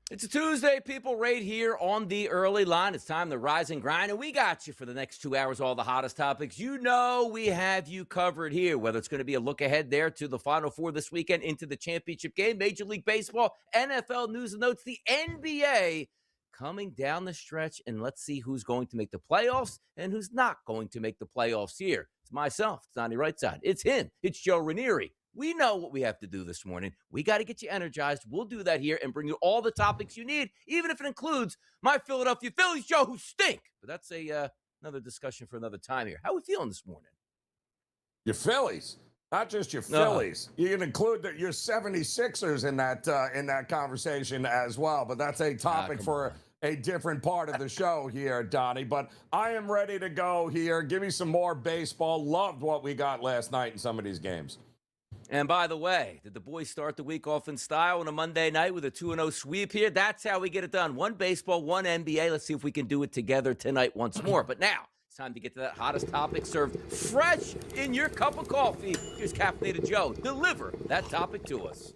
It's a Tuesday, people, right here on the early line. It's time to rise and grind, and we got you for the next 2 hours, all the hottest topics. You know we have you covered here, whether it's going to be a look ahead there to the Final Four this weekend, into the championship game, Major League Baseball, NFL news and notes, the NBA coming down the stretch, and let's see who's going to make the playoffs and who's not going to make the playoffs here. It's myself, it's Donnie Rightside. It's him, it's Joe Ranieri. We know what we have to do this morning. We got to get you energized. We'll do that here and bring you all the topics you need, even if it includes my Philadelphia Phillies, Joe, who stink. But that's another discussion for another time here. How are we feeling this morning? Your Phillies, not just your Phillies. You can include your 76ers in that conversation as well. But that's a topic for a different part of the show here, Donnie. But I am ready to go here. Give me some more baseball. Loved what we got last night in some of these games. And by the way, did the boys start the week off in style on a Monday night with a 2-0 sweep here? That's how we get it done. One baseball, one NBA. Let's see if we can do it together tonight once more. But now, it's time to get to that hottest topic served fresh in your cup of coffee. Here's Caffeinated Joe. Deliver that topic to us.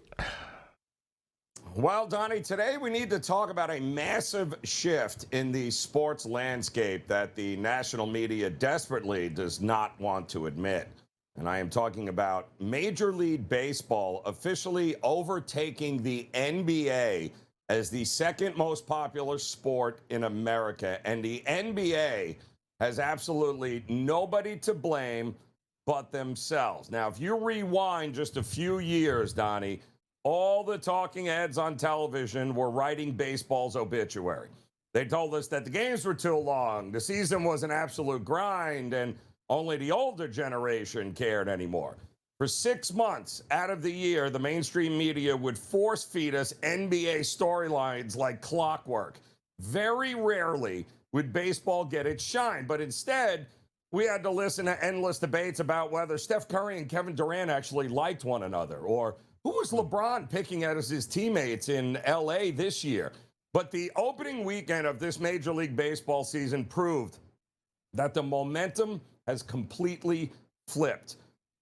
Well, Donnie, today we need to talk about a massive shift in the sports landscape that the national media desperately does not want to admit. And I am talking about Major League Baseball officially overtaking the NBA as the second most popular sport in America. And the NBA has absolutely nobody to blame but themselves. Now, if you rewind just a few years, Donnie, all the talking heads on television were writing baseball's obituary. They told us that the games were too long, the season was an absolute grind, and only the older generation cared anymore. For 6 months out of the year, the mainstream media would force feed us NBA storylines like clockwork. Very rarely would baseball get its shine, but instead, we had to listen to endless debates about whether Steph Curry and Kevin Durant actually liked one another, or who was LeBron picking as his teammates in LA this year. But the opening weekend of this Major League Baseball season proved that the momentum has completely flipped.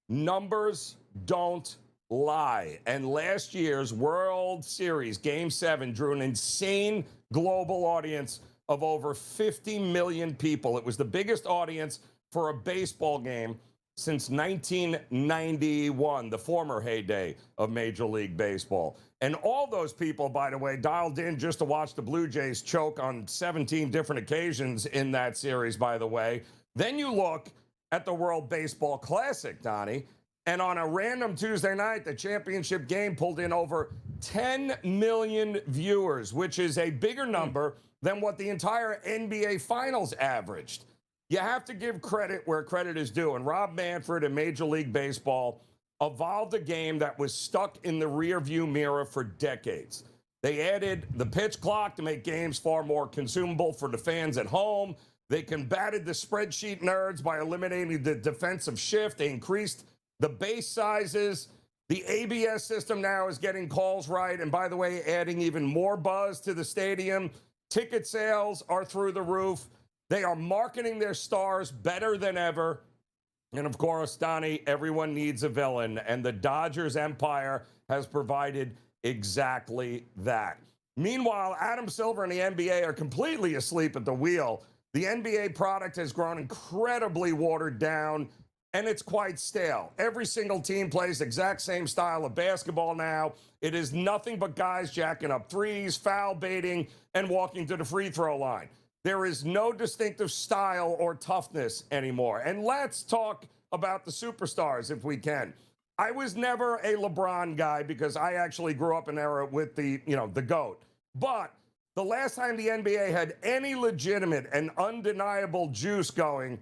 Numbers don't lie. And last year's World Series Game 7 drew an insane global audience of over 50 million people. It was the biggest audience for a baseball game since 1991, the former heyday of Major League Baseball. And all those people, by the way, dialed in just to watch the Blue Jays choke on 17 different occasions in that series, by the way. Then you look at the World Baseball Classic, Donnie, and on a random Tuesday night, the championship game pulled in over 10 million viewers, which is a bigger number than what the entire NBA Finals averaged. You have to give credit where credit is due, and Rob Manfred and Major League Baseball evolved a game that was stuck in the rearview mirror for decades. They added the pitch clock to make games far more consumable for the fans at home. They combated the spreadsheet nerds by eliminating the defensive shift. They increased the base sizes. The ABS system now is getting calls right. And by the way, adding even more buzz to the stadium. Ticket sales are through the roof. They are marketing their stars better than ever. And of course, Donnie, everyone needs a villain. And the Dodgers empire has provided exactly that. Meanwhile, Adam Silver and the NBA are completely asleep at the wheel. The NBA product has grown incredibly watered down, and it's quite stale. Every single team plays the exact same style of basketball now. It is nothing but guys jacking up threes, foul baiting, and walking to the free throw line. There is no distinctive style or toughness anymore. And let's talk about the superstars if we can. I was never a LeBron guy because I actually grew up in an era with the GOAT. But the last time the NBA had any legitimate and undeniable juice going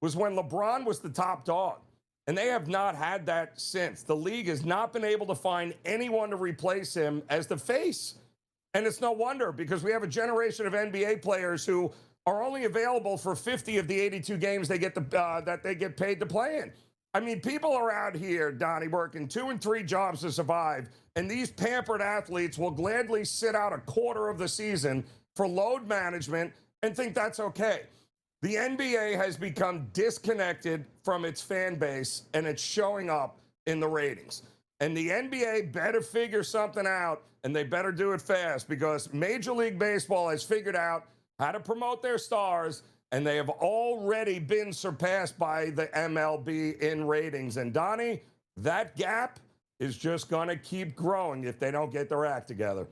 was when LeBron was the top dog. And they have not had that since. The league has not been able to find anyone to replace him as the face. And it's no wonder, because we have a generation of NBA players who are only available for 50 of the 82 games they get that they get paid to play in. I mean, people are out here, Donnie, working 2 and 3 jobs to survive, and these pampered athletes will gladly sit out a quarter of the season for load management and think that's okay. The NBA has become disconnected from its fan base, and it's showing up in the ratings. And the NBA better figure something out, and they better do it fast, because Major League Baseball has figured out how to promote their stars, and they have already been surpassed by the MLB in ratings. And Donnie, that gap is just going to keep growing if they don't get their act together.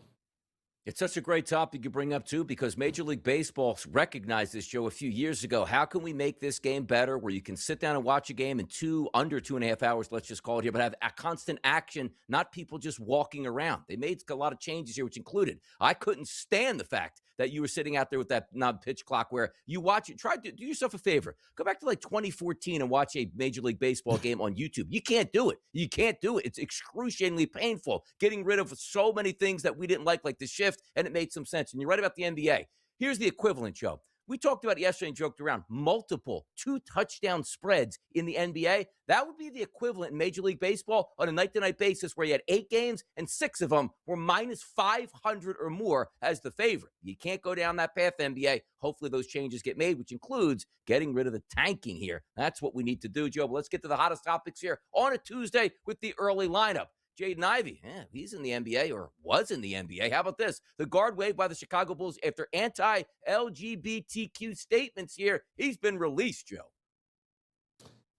It's such a great topic you bring up, too, because Major League Baseball recognized this, Joe, a few years ago. How can we make this game better where you can sit down and watch a game in under 2.5 hours, let's just call it here, but have a constant action, not people just walking around. They made a lot of changes here, which included, I couldn't stand the fact that you were sitting out there with that non-pitch clock where you watch it. Try to do yourself a favor. Go back to like 2014 and watch a Major League Baseball game on YouTube. You can't do it. You can't do it. It's excruciatingly painful, getting rid of so many things that we didn't like the shift, and it made some sense. And you're right about the NBA. Here's the equivalent, Joe. We talked about it yesterday and joked around multiple 2-touchdown spreads in the NBA. That would be the equivalent in Major League Baseball on a night-to-night basis where you had 8 games and 6 of them were minus 500 or more as the favorite. You can't go down that path, NBA. Hopefully those changes get made, which includes getting rid of the tanking here. That's what we need to do, Joe. But let's get to the hottest topics here on a Tuesday with the early lineup. Jaden Ivey, he's in the NBA or was in the NBA. How about this? The guard waived by the Chicago Bulls after anti-LGBTQ statements here. He's been released, Joe.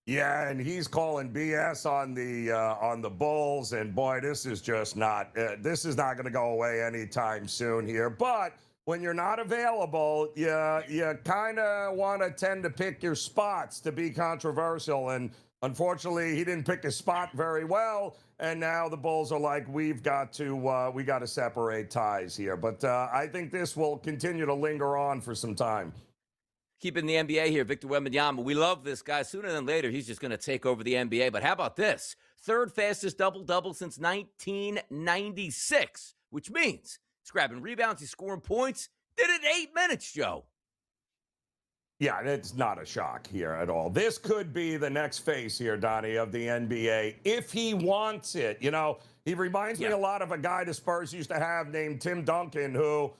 Yeah, and he's calling BS on the Bulls, and boy, this is just not going to go away anytime soon here. But when you're not available, you kind of want to tend to pick your spots to be controversial, and unfortunately, he didn't pick his spot very well, and now the Bulls are like, we got to separate ties here. But I think this will continue to linger on for some time. Keeping the NBA here, Victor Wembanyama. We love this guy. Sooner than later, he's just going to take over the NBA. But how about this? Third fastest double-double since 1996, which means he's grabbing rebounds, he's scoring points. Did it in 8 minutes, Joe. Yeah, it's not a shock here at all. This could be the next face here, Donnie, of the NBA, if he wants it. You know, he reminds me a lot of a guy the Spurs used to have named Tim Duncan, who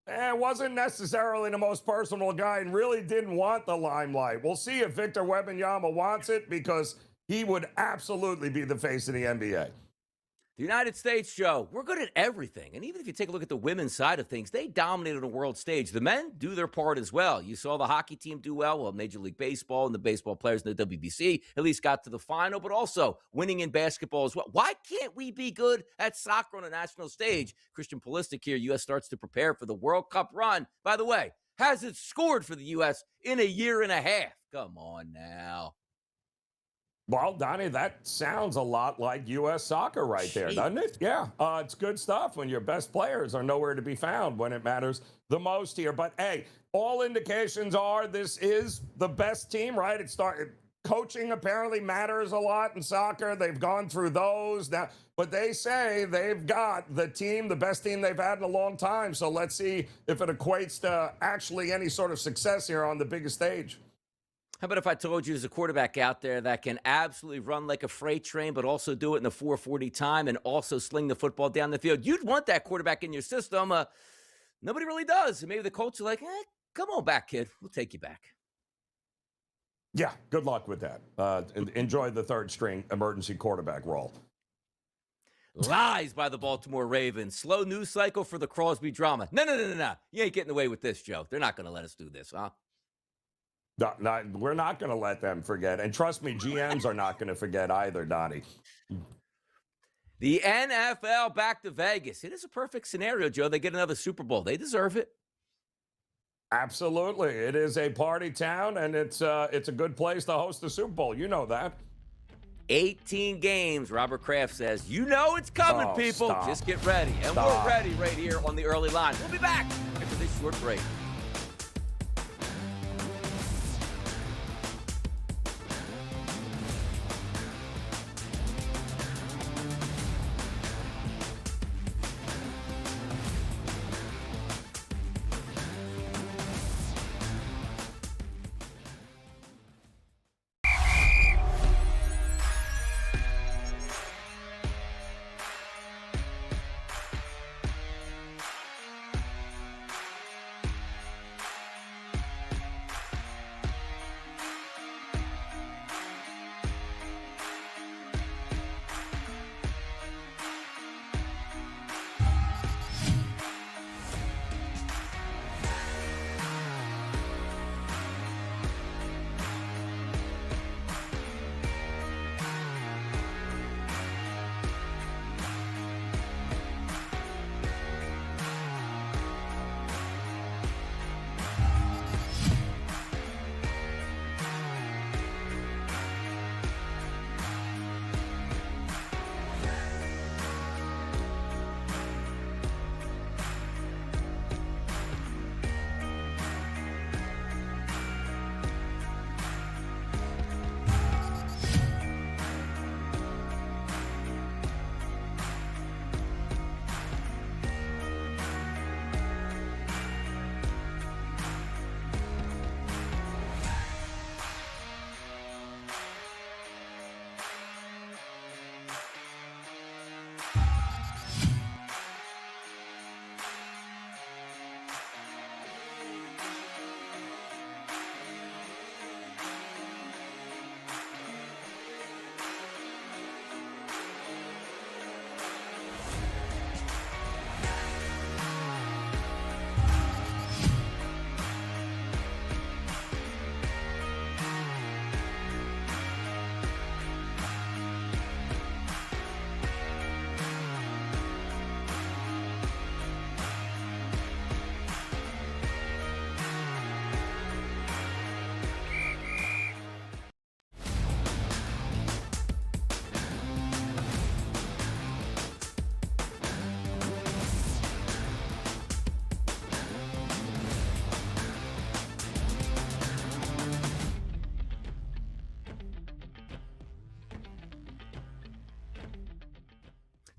wasn't necessarily the most personal guy and really didn't want the limelight. We'll see if Victor Wembanyama wants it, because he would absolutely be the face of the NBA. The United States, Joe, we're good at everything. And even if you take a look at the women's side of things, they dominated a world stage. The men do their part as well. You saw the hockey team do well. Major League Baseball and the baseball players in the WBC at least got to the final, but also winning in basketball as well. Why can't we be good at soccer on a national stage? Christian Pulisic here, U.S. starts to prepare for the World Cup run. By the way, hasn't scored for the U.S. in a year and a half. Come on now. Well, Donnie, that sounds a lot like U.S. soccer right there, doesn't it? Yeah, it's good stuff when your best players are nowhere to be found when it matters the most here. But, hey, all indications are this is the best team, right? Coaching apparently matters a lot in soccer. They've gone through those now, but they say they've got the team, the best team they've had in a long time. So let's see if it equates to actually any sort of success here on the biggest stage. How about if I told you there's a quarterback out there that can absolutely run like a freight train, but also do it in the 4.40 time and also sling the football down the field? You'd want that quarterback in your system. Nobody really does. And maybe the coach is like, come on back, kid. We'll take you back. Yeah, good luck with that. Enjoy the third string emergency quarterback role. Lies by the Baltimore Ravens. Slow news cycle for the Crosby drama. No. You ain't getting away with this, Joe. They're not going to let us do this, huh? No, we're not going to let them forget. And trust me, GMs are not going to forget either, Donnie. The NFL back to Vegas. It is a perfect scenario, Joe. They get another Super Bowl. They deserve it. Absolutely. It is a party town, and it's a good place to host the Super Bowl. You know that. 18 games, Robert Kraft says. You know it's coming, people. Stop. Just get ready. And we're ready right here on the early line. We'll be back after this short break.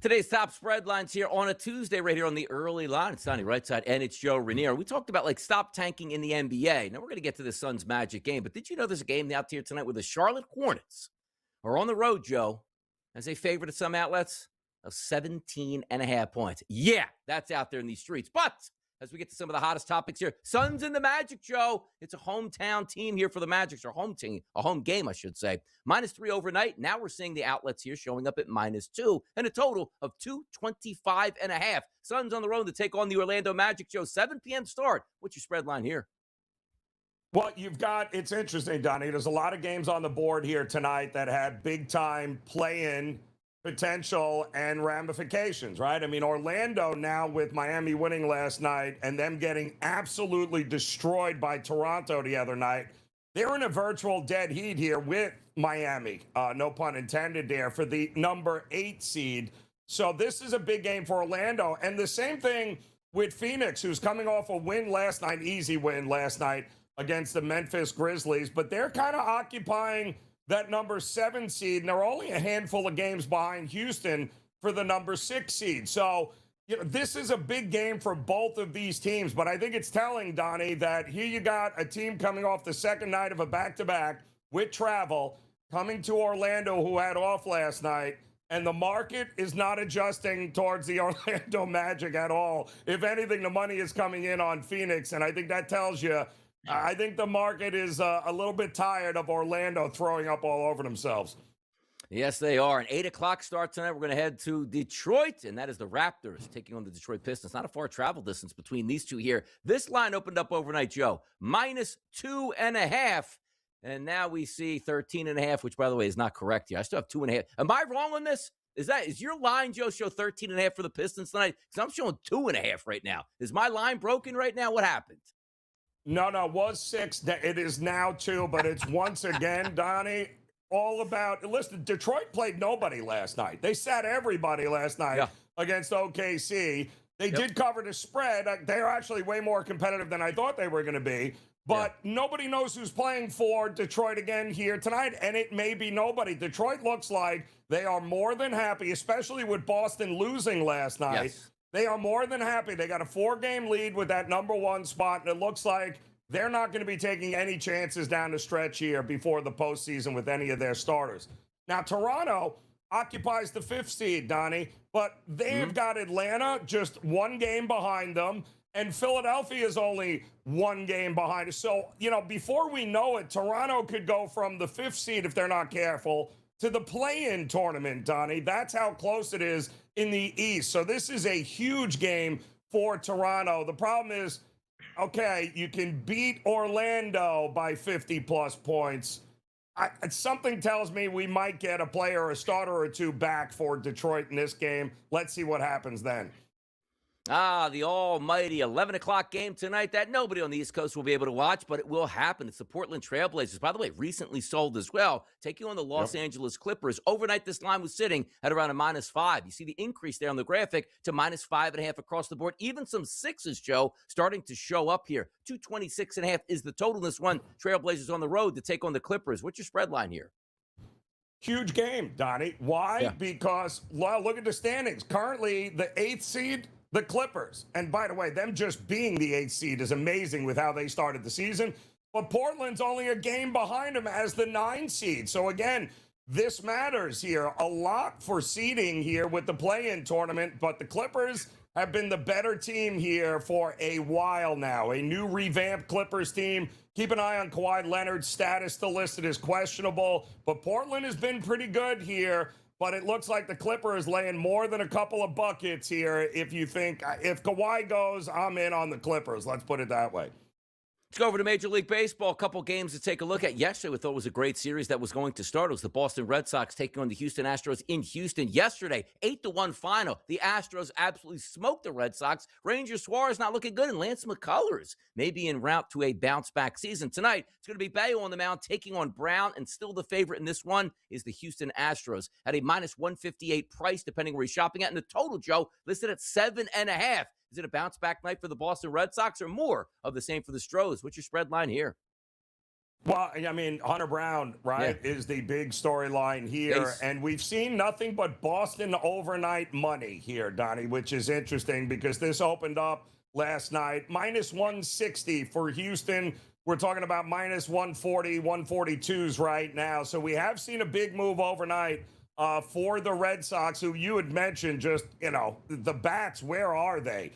Today's top spread lines here on a Tuesday right here on the early line. It's Donnie right side, and it's Joe Ranier. We talked about, stop tanking in the NBA. Now, we're going to get to the Suns Magic game, but did you know there's a game out here tonight where the Charlotte Hornets are on the road, Joe, as a favorite at some outlets of 17.5 points? Yeah, that's out there in these streets. But as we get to some of the hottest topics here, Suns and the Magic, Joe. It's a hometown team here for the Magic, or home team, a home game, I should say. -3 overnight. Now we're seeing the outlets here showing up at -2, and a total of 225.5. Suns on the road to take on the Orlando Magic, Joe. 7 p.m. start. What's your spread line here? Well, it's interesting, Donnie. There's a lot of games on the board here tonight that have big time play-in potential and ramifications, right? I mean, Orlando now with Miami winning last night and them getting absolutely destroyed by Toronto the other night. They're in a virtual dead heat here with Miami, no pun intended there, for the number 8 seed. So this is a big game for Orlando. And the same thing with Phoenix, who's coming off a win last night, easy win last night against the Memphis Grizzlies. But they're kind of occupying that number 7 seed, and they're only a handful of games behind Houston for the number 6 seed. So, this is a big game for both of these teams, but I think it's telling, Donnie, that here you got a team coming off the second night of a back-to-back with travel, coming to Orlando, who had off last night, and the market is not adjusting towards the Orlando Magic at all. If anything, the money is coming in on Phoenix, and I think that tells you I think the market is a little bit tired of Orlando throwing up all over themselves. Yes, they are. An 8 o'clock start tonight. We're going to head to Detroit, and that is the Raptors taking on the Detroit Pistons. Not a far travel distance between these two here. This line opened up overnight, Joe, -2.5. And now we see 13.5, which, by the way, is not correct here. I still have 2.5. Am I wrong on this? Is your line, Joe, show 13.5 for the Pistons tonight? Because I'm showing 2.5 right now. Is my line broken right now? What happened? No, it was 6. It is now 2, but it's once again, Donnie, all about, listen, Detroit played nobody last night. They sat everybody last night against OKC. They did cover the spread. They're actually way more competitive than I thought they were going to be. But nobody knows who's playing for Detroit again here tonight, and it may be nobody. Detroit looks like they are more than happy, especially with Boston losing last night. Yes. They are more than happy. They got a 4-game lead with that number 1 spot, and it looks like they're not going to be taking any chances down the stretch here before the postseason with any of their starters. Now, Toronto occupies the 5th seed, Donnie, but they've got Atlanta just 1 game behind them, and Philadelphia is only 1 game behind us. So, before we know it, Toronto could go from the 5th seed, if they're not careful, to the play-in tournament, Donnie. That's how close it is in the East. So this is a huge game for Toronto. The problem is, okay, you can beat Orlando by 50-plus points. Something tells me we might get a player, a starter or 2 back for Detroit in this game. Let's see what happens then. The almighty 11 o'clock game tonight that nobody on the East Coast will be able to watch, but it will happen. It's the Portland Trailblazers, by the way, recently sold as well, taking on the Los Angeles Clippers. Overnight, this line was sitting at around a -5. You see the increase there on the graphic to -5.5 across the board. Even some 6s, Joe, starting to show up here. 226.5 is the total in this one. Trailblazers on the road to take on the Clippers. What's your spread line here? Huge game, Donnie. Why? Because, look at the standings. Currently, the 8th seed, the Clippers. And by the way, them just being the 8th seed is amazing with how they started the season. But Portland's only a game behind them as the 9 seed. So again, this matters here a lot for seeding here with the play-in tournament. But the Clippers have been the better team here for a while now. A new revamped Clippers team. Keep an eye on Kawhi Leonard's status, still listed as questionable. But Portland has been pretty good here. But it looks like the Clippers laying more than a couple of buckets here. If you think, if Kawhi goes, I'm in on the Clippers. Let's put it that way. Let's go over to Major League Baseball. A couple games to take a look at. Yesterday, we thought was a great series that was going to start. It was the Boston Red Sox taking on the Houston Astros in Houston yesterday. 8-1 final. The Astros absolutely smoked the Red Sox. Ranger Suarez not looking good, and Lance McCullers maybe en route to a bounce-back season. Tonight, it's going to be Bayo on the mound taking on Brown, and still the favorite in this one is the Houston Astros at a -158 price, depending where he's shopping at. And the total, Joe, listed at 7.5. Is it a bounce-back night for the Boston Red Sox or more of the same for the Stros? What's your spread line here? Well, I mean, Hunter Brown, right, is the big storyline here. Base. And we've seen nothing but Boston overnight money here, Donnie, which is interesting because this opened up last night minus 160 for Houston. We're talking about minus 140, 142s right now. So we have seen a big move overnight for the Red Sox, who you had mentioned just, the bats, where are they?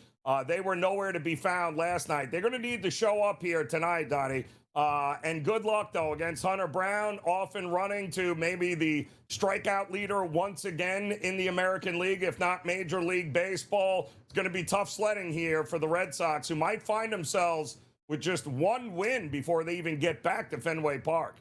They were nowhere to be found last night. They're going to need to show up here tonight, Donnie. And good luck, though, against Hunter Brown, off and running to maybe the strikeout leader once again in the American League, if not Major League Baseball. It's going to be tough sledding here for the Red Sox, who might find themselves with just one win before they even get back to Fenway Park.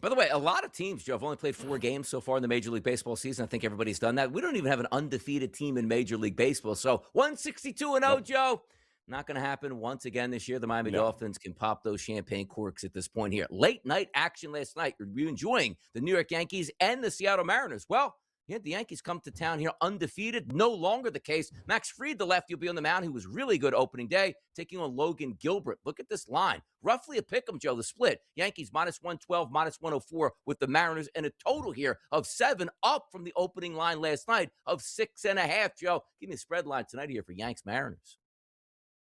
By the way, a lot of teams, Joe, have only played 4 games so far in the Major League Baseball season. I think everybody's done that. We don't even have an undefeated team in Major League Baseball. So 162-0, Joe. Not going to happen once again this year. The Miami Dolphins can pop those champagne corks at this point here. Late night action last night. You're enjoying the New York Yankees and the Seattle Mariners. Well, the Yankees come to town here undefeated. No longer the case. Max Fried, the lefty, will be on the mound, who was really good opening day, taking on Logan Gilbert. Look at this line. Roughly a pick'em, Joe, the split. Yankees minus 112, minus 104 with the Mariners, and a total here of 7, up from the opening line last night of 6.5, Joe. Give me a spread line tonight here for Yanks Mariners.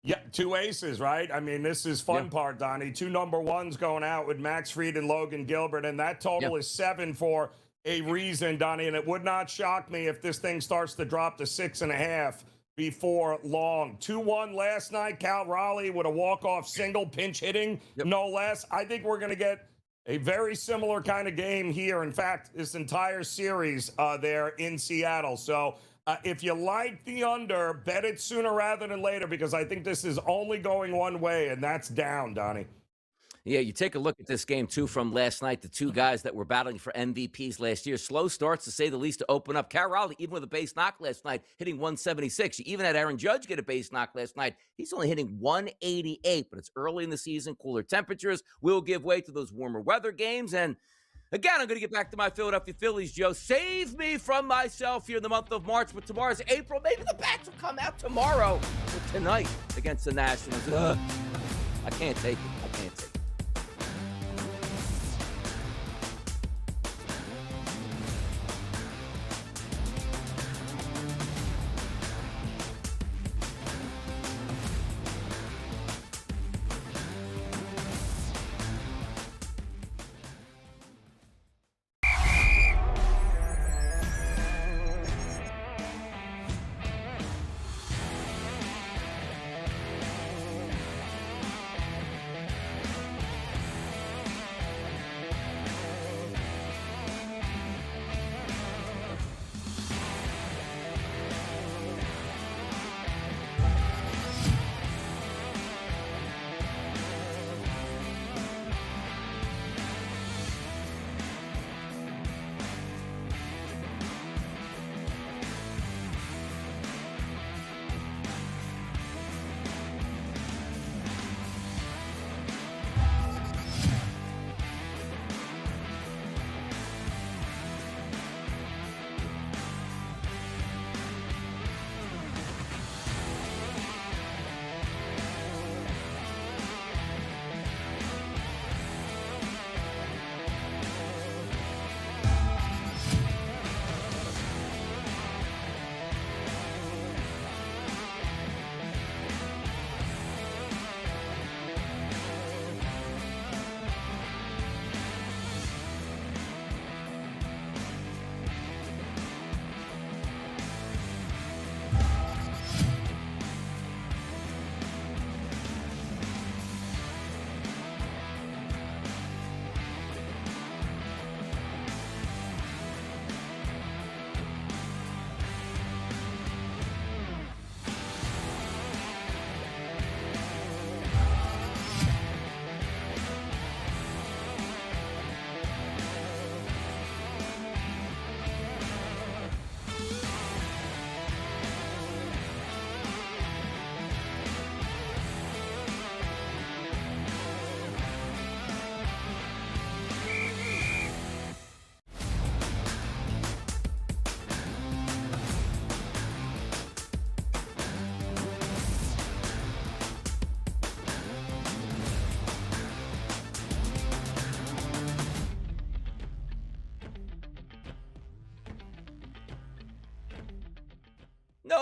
Yeah, 2 aces, right? I mean, this is fun part, Donnie. 2 number ones going out with Max Fried and Logan Gilbert, and that total is 7 for a reason, Donnie. And it would not shock me if this thing starts to drop to 6.5 before long. 2-1 last night. Cal Raleigh with a walk-off single, pinch hitting, no less. I think we're going to get a very similar kind of game here. In fact, this entire series there in Seattle. So if you like the under, bet it sooner rather than later, because I think this is only going one way, and that's down, Donnie. Yeah, you take a look at this game, too, from last night. The 2 guys that were battling for MVPs last year. Slow starts, to say the least, to open up. Cal Raleigh, even with a base knock last night, hitting 176. You even had Aaron Judge get a base knock last night. He's only hitting 188, but it's early in the season. Cooler temperatures will give way to those warmer weather games, and again, I'm going to get back to my Philadelphia Phillies, Joe. Save me from myself here in the month of March, but tomorrow's April. Maybe the bats will come out tomorrow or tonight against the Nationals. I can't take it. I can't take it.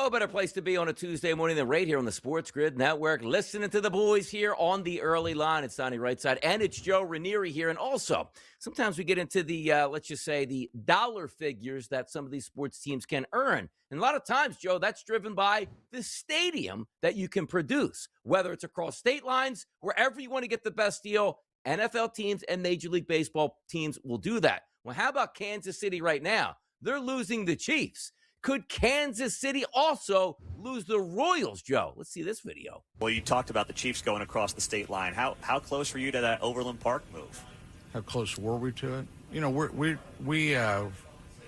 No better place to be on a Tuesday morning than right here on the Sports Grid Network, listening to the boys here on the early line. It's Donnie Rightside, and it's Joe Ranieri here. And also, sometimes we get into the, let's just say, the dollar figures that some of these sports teams can earn. And a lot of times, Joe, that's driven by the stadium that you can produce, whether it's across state lines, wherever you want to get the best deal. NFL teams and Major League Baseball teams will do that. Well, how about Kansas City right now? They're losing the Chiefs. Could Kansas City also lose the Royals, Joe? Let's see this video. Well, you talked about the Chiefs going across the state line. How close were you to that Overland Park move? How close were we to it? You know, we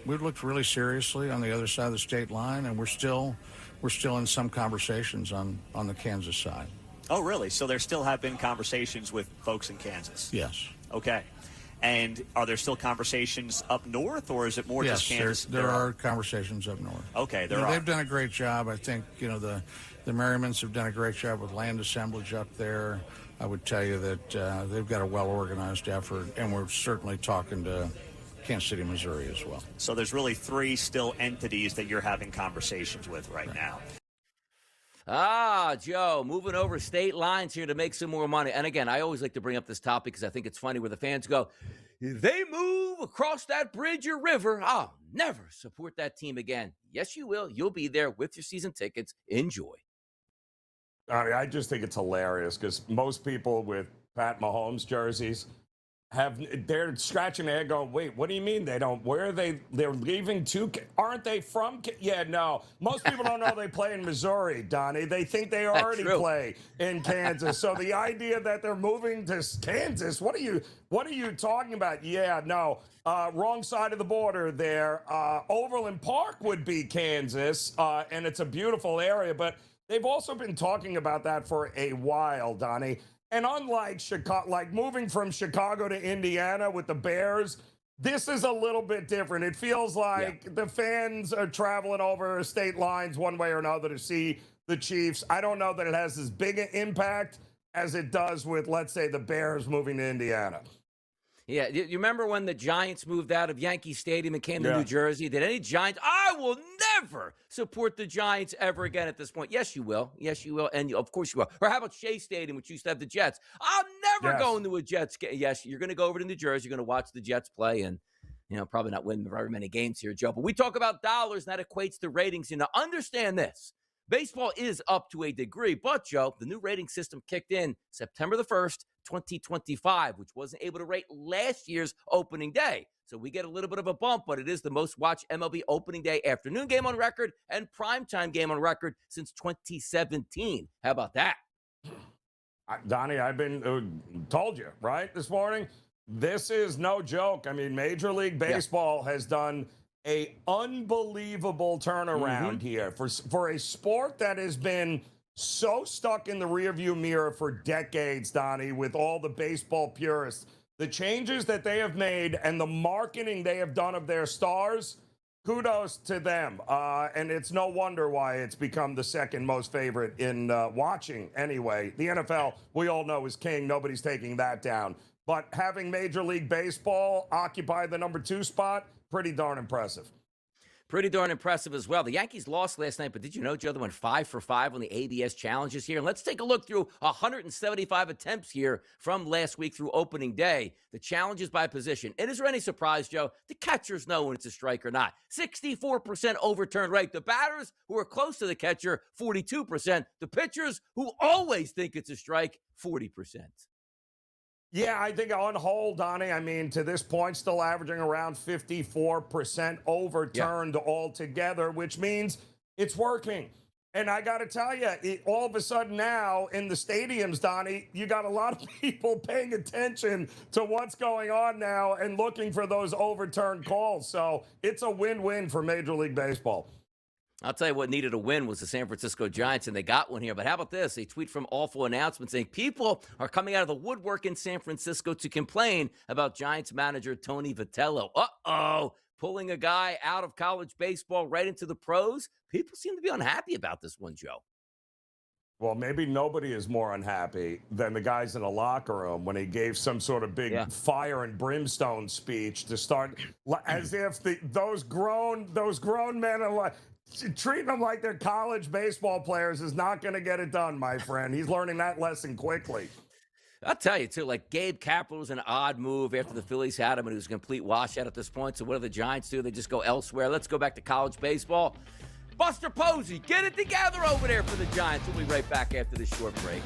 looked really seriously on the other side of the state line, and we're still in some conversations on the Kansas side. Oh, really? So there still have been conversations with folks in Kansas? Yes. Okay. And are there still conversations up north, or is it more just Kansas? There are conversations up north. Okay, they've done a great job. I think, the Merrimans have done a great job with land assemblage up there. I would tell you that they've got a well-organized effort, and we're certainly talking to Kansas City, Missouri as well. So there's really 3 still entities that you're having conversations with right now. Joe, moving over state lines here to make some more money. And again, I always like to bring up this topic because I think it's funny where the fans go, if they move across that bridge or river, I'll never support that team again. Yes, you will. You'll be there with your season tickets. Enjoy. I just think it's hilarious because most people with Pat Mahomes jerseys they're scratching their head going, wait, what do you mean they don't? Where are they? They're leaving aren't they from? Yeah, no. Most people don't know they play in Missouri, Donnie. They think they already play in Kansas. So the idea that they're moving to Kansas, what are you talking about? Yeah, no. Wrong side of the border there. Overland Park would be Kansas, and it's a beautiful area, but they've also been talking about that for a while, Donnie. And unlike Chicago, like moving from Chicago to Indiana with the Bears, this is a little bit different. It feels like the fans are traveling over state lines one way or another to see the Chiefs. I don't know that it has as big an impact as it does with, let's say, the Bears moving to Indiana. Yeah, you remember when the Giants moved out of Yankee Stadium and came to New Jersey? Did any Giants? I will never support the Giants ever again at this point. Yes, you will. Yes, you will. And of course you will. Or how about Shea Stadium, which used to have the Jets? I'm never going to a Jets game. Yes, you're going to go over to New Jersey. You're going to watch the Jets play and, probably not win very many games here, Joe. But we talk about dollars, and that equates to ratings. Understand this. Baseball is up to a degree, but, Joe, the new rating system kicked in September the 1st, 2025, which wasn't able to rate last year's opening day. So we get a little bit of a bump, but it is the most watched MLB opening day afternoon game on record and primetime game on record since 2017. How about that? Donnie, I've been told you, right, this morning? This is no joke. I mean, Major League Baseball has done a unbelievable turnaround here for a sport that has been so stuck in the rearview mirror for decades, Donnie, with all the baseball purists. The changes that they have made and the marketing they have done of their stars, kudos to them. And it's no wonder why it's become the second most favorite in watching anyway. The NFL, we all know, is king. Nobody's taking that down. But having Major League Baseball occupy the number 2 spot, pretty darn impressive. Pretty darn impressive as well. The Yankees lost last night, but did you know, Joe, they went 5 for 5 on the ABS challenges here? And let's take a look through 175 attempts here from last week through opening day. The challenges by position. And is there any surprise, Joe? The catchers know when it's a strike or not. 64% overturned rate. The batters who are close to the catcher, 42%. The pitchers who always think it's a strike, 40%. Yeah, I think on whole, Donnie, I mean, to this point, still averaging around 54% overturned altogether, which means it's working. And I got to tell you, all of a sudden now in the stadiums, Donnie, you got a lot of people paying attention to what's going on now and looking for those overturned calls. So it's a win-win for Major League Baseball. I'll tell you what needed a win was the San Francisco Giants, and they got one here. But how about this? A tweet from Awful Announcement saying people are coming out of the woodwork in San Francisco to complain about Giants manager Tony Vitello. Uh-oh, pulling a guy out of college baseball right into the pros. People seem to be unhappy about this one, Joe. Well, maybe nobody is more unhappy than the guys in the locker room when he gave some sort of big fire and brimstone speech to start, as if those grown men are like, Treating them like they're college baseball players is not going to get it done, my friend. He's learning that lesson quickly. I'll tell you, too, like Gabe Kapler was an odd move after the Phillies had him, and he was a complete washout at this point. So what do the Giants do? They just go elsewhere. Let's go back to college baseball. Buster Posey, get it together over there for the Giants. We'll be right back after this short break.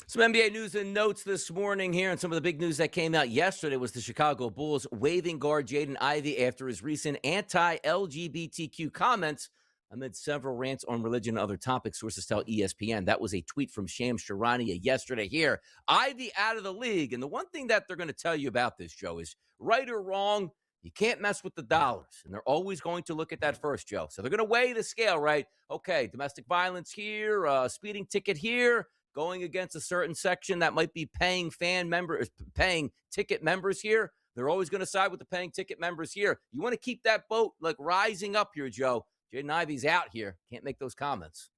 Some NBA news and notes this morning here, and some of the big news that came out yesterday was the Chicago Bulls waiving guard Jaden Ivey after his recent anti-LGBTQ comments amid several rants on religion and other topics, sources tell ESPN. That was a tweet from Shams Charania yesterday here. Ivey out of the league, and the one thing that they're going to tell you about this, Joe, is right or wrong, you can't mess with the dollars, and they're always going to look at that first, Joe. So they're going to weigh the scale, right? Okay, domestic violence here, speeding ticket here, going against a certain section that might be paying ticket members here. They're always going to side with the paying ticket members here. You want to keep that boat like rising up here, Joe. Jaden Ivey's out here. Can't make those comments.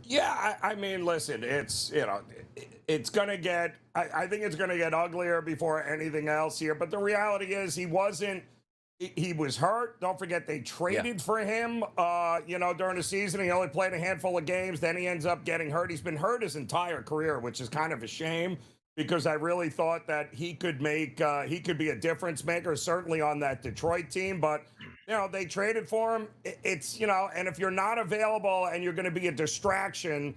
Yeah, I mean, listen, it's going to get, I think it's going to get uglier before anything else here. But the reality is he was hurt. Don't forget they traded for him, during the season. He only played a handful of games. Then he ends up getting hurt. He's been hurt his entire career, which is kind of a shame because I really thought that he could be a difference maker, certainly on that Detroit team. But, they traded for him. It's, and if you're not available and you're going to be a distraction,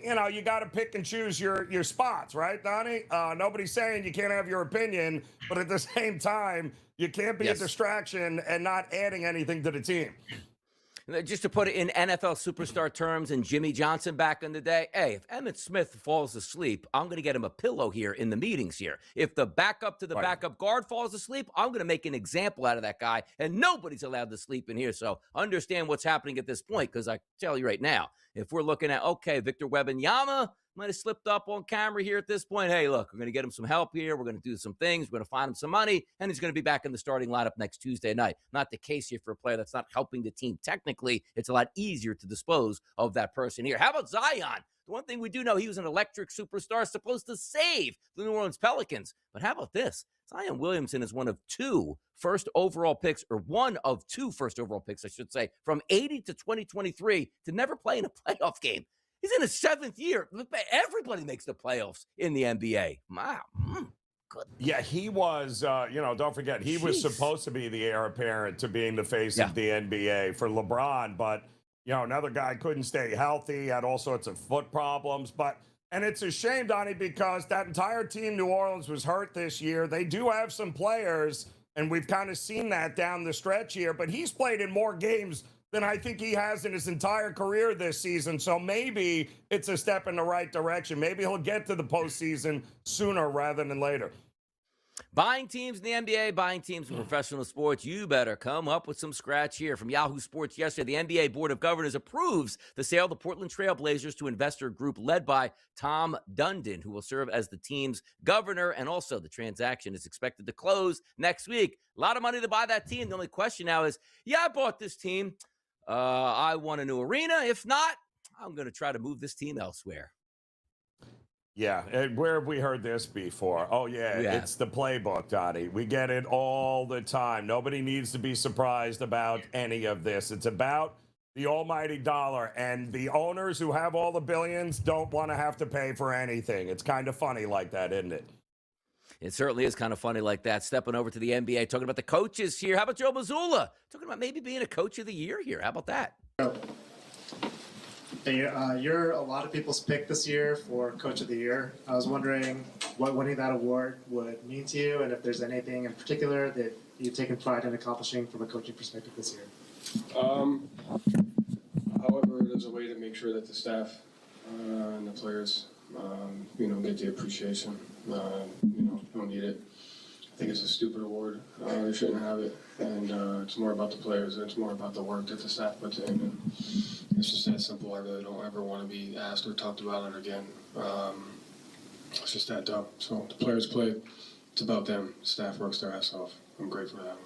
you got to pick and choose your spots, right, Donnie? Nobody's saying you can't have your opinion, but at the same time, you can't be a distraction and not adding anything to the team. Just to put it in NFL superstar terms and Jimmy Johnson back in the day, hey, if Emmitt Smith falls asleep, I'm going to get him a pillow here in the meetings here. If the backup to the backup guard falls asleep, I'm going to make an example out of that guy, and nobody's allowed to sleep in here. So understand what's happening at this point, because I tell you right now, if we're looking at, okay, Victor Wembanyama, might have slipped up on camera here at this point. Hey, look, we're going to get him some help here. We're going to do some things. We're going to find him some money, and he's going to be back in the starting lineup next Tuesday night. Not the case here for a player that's not helping the team technically. It's a lot easier to dispose of that person here. How about Zion? The one thing we do know, he was an electric superstar supposed to save the New Orleans Pelicans. But how about this? Zion Williamson is one of two first overall picks, I should say, from 80 to 2023 to never play in a playoff game. He's in his 7th year. Everybody makes the playoffs in the NBA. Wow. Good. Yeah, he was, don't forget, he was supposed to be the heir apparent to being the face of the NBA for LeBron, but, another guy couldn't stay healthy, had all sorts of foot problems. And it's a shame, Donnie, because that entire team, New Orleans, was hurt this year. They do have some players, and we've kind of seen that down the stretch here, but he's played in more games than I think he has in his entire career this season. So maybe it's a step in the right direction. Maybe he'll get to the postseason sooner rather than later. Buying teams in the NBA, buying teams in professional sports, you better come up with some scratch here. From Yahoo Sports yesterday, the NBA Board of Governors approves the sale of the Portland Trail Blazers to investor group led by Tom Dundon, who will serve as the team's governor. And also the transaction is expected to close next week. A lot of money to buy that team. The only question now is, I bought this team. I want a new arena. If not, I'm going to try to move this team elsewhere. Yeah, and where have we heard this before? Oh, yeah, it's the playbook, Donnie. We get it all the time. Nobody needs to be surprised about any of this. It's about the almighty dollar, and the owners who have all the billions don't want to have to pay for anything. It's kind of funny like that, isn't it? It certainly is kind of funny like that. Stepping over to the NBA, talking about the coaches here. How about Joe Mazzulla? Talking about maybe being a coach of the year here. How about that? You're a lot of people's pick this year for Coach of the Year. I was wondering what winning that award would mean to you, and if there's anything in particular that you've taken pride in accomplishing from a coaching perspective this year. However, there's a way to make sure that the staff and the players, get the appreciation. Don't need it. I think it's a stupid award. They shouldn't have it. And it's more about the players, and it's more about the work that the staff puts in. And it's just that simple. I really don't ever want to be asked or talked about it again. It's just that dumb. So the players play. It's about them. The staff works their ass off. I'm grateful for that.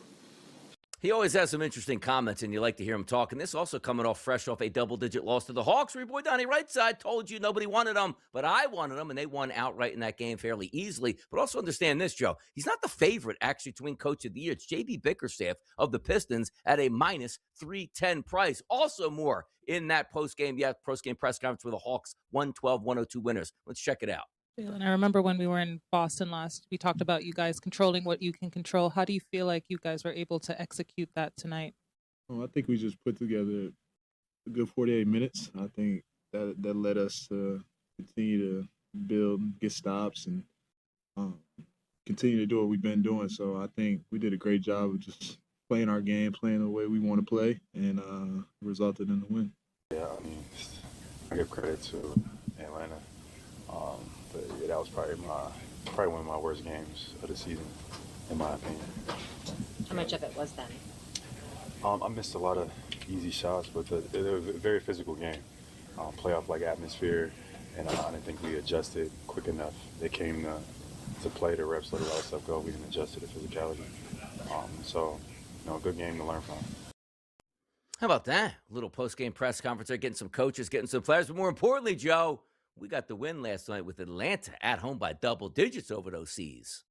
He always has some interesting comments, and you like to hear him talk. And this also coming off fresh off a double-digit loss to the Hawks. Where your boy Donnie Rightside told you nobody wanted them, but I wanted them, and they won outright in that game fairly easily. But also understand this, Joe. He's not the favorite, actually, to win Coach of the Year. It's J.B. Bickerstaff of the Pistons at a minus 310 price. Also more in that post-game press conference with the Hawks 112-102 winners. Let's check it out. And I remember when we were in Boston last, we talked about you guys controlling what you can control. How do you feel like you guys were able to execute that tonight? I think we just put together a good 48 minutes. I think that led us to continue to build, get stops, and continue to do what we've been doing. So I think we did a great job of just playing our game, playing the way we want to play, and resulted in the win. Yeah, I give credit to Atlanta. But yeah, that was probably one of my worst games of the season, in my opinion. How much of it was then? I missed a lot of easy shots, but it was a very physical game. Playoff-like atmosphere, and I didn't think we adjusted quick enough. They came to play, the reps let a lot of stuff go. We didn't adjust to the physicality. A good game to learn from. How about that? A little post-game press conference there, getting some coaches, getting some players. But more importantly, Joe, we got the win last night with Atlanta at home by double digits over those C's.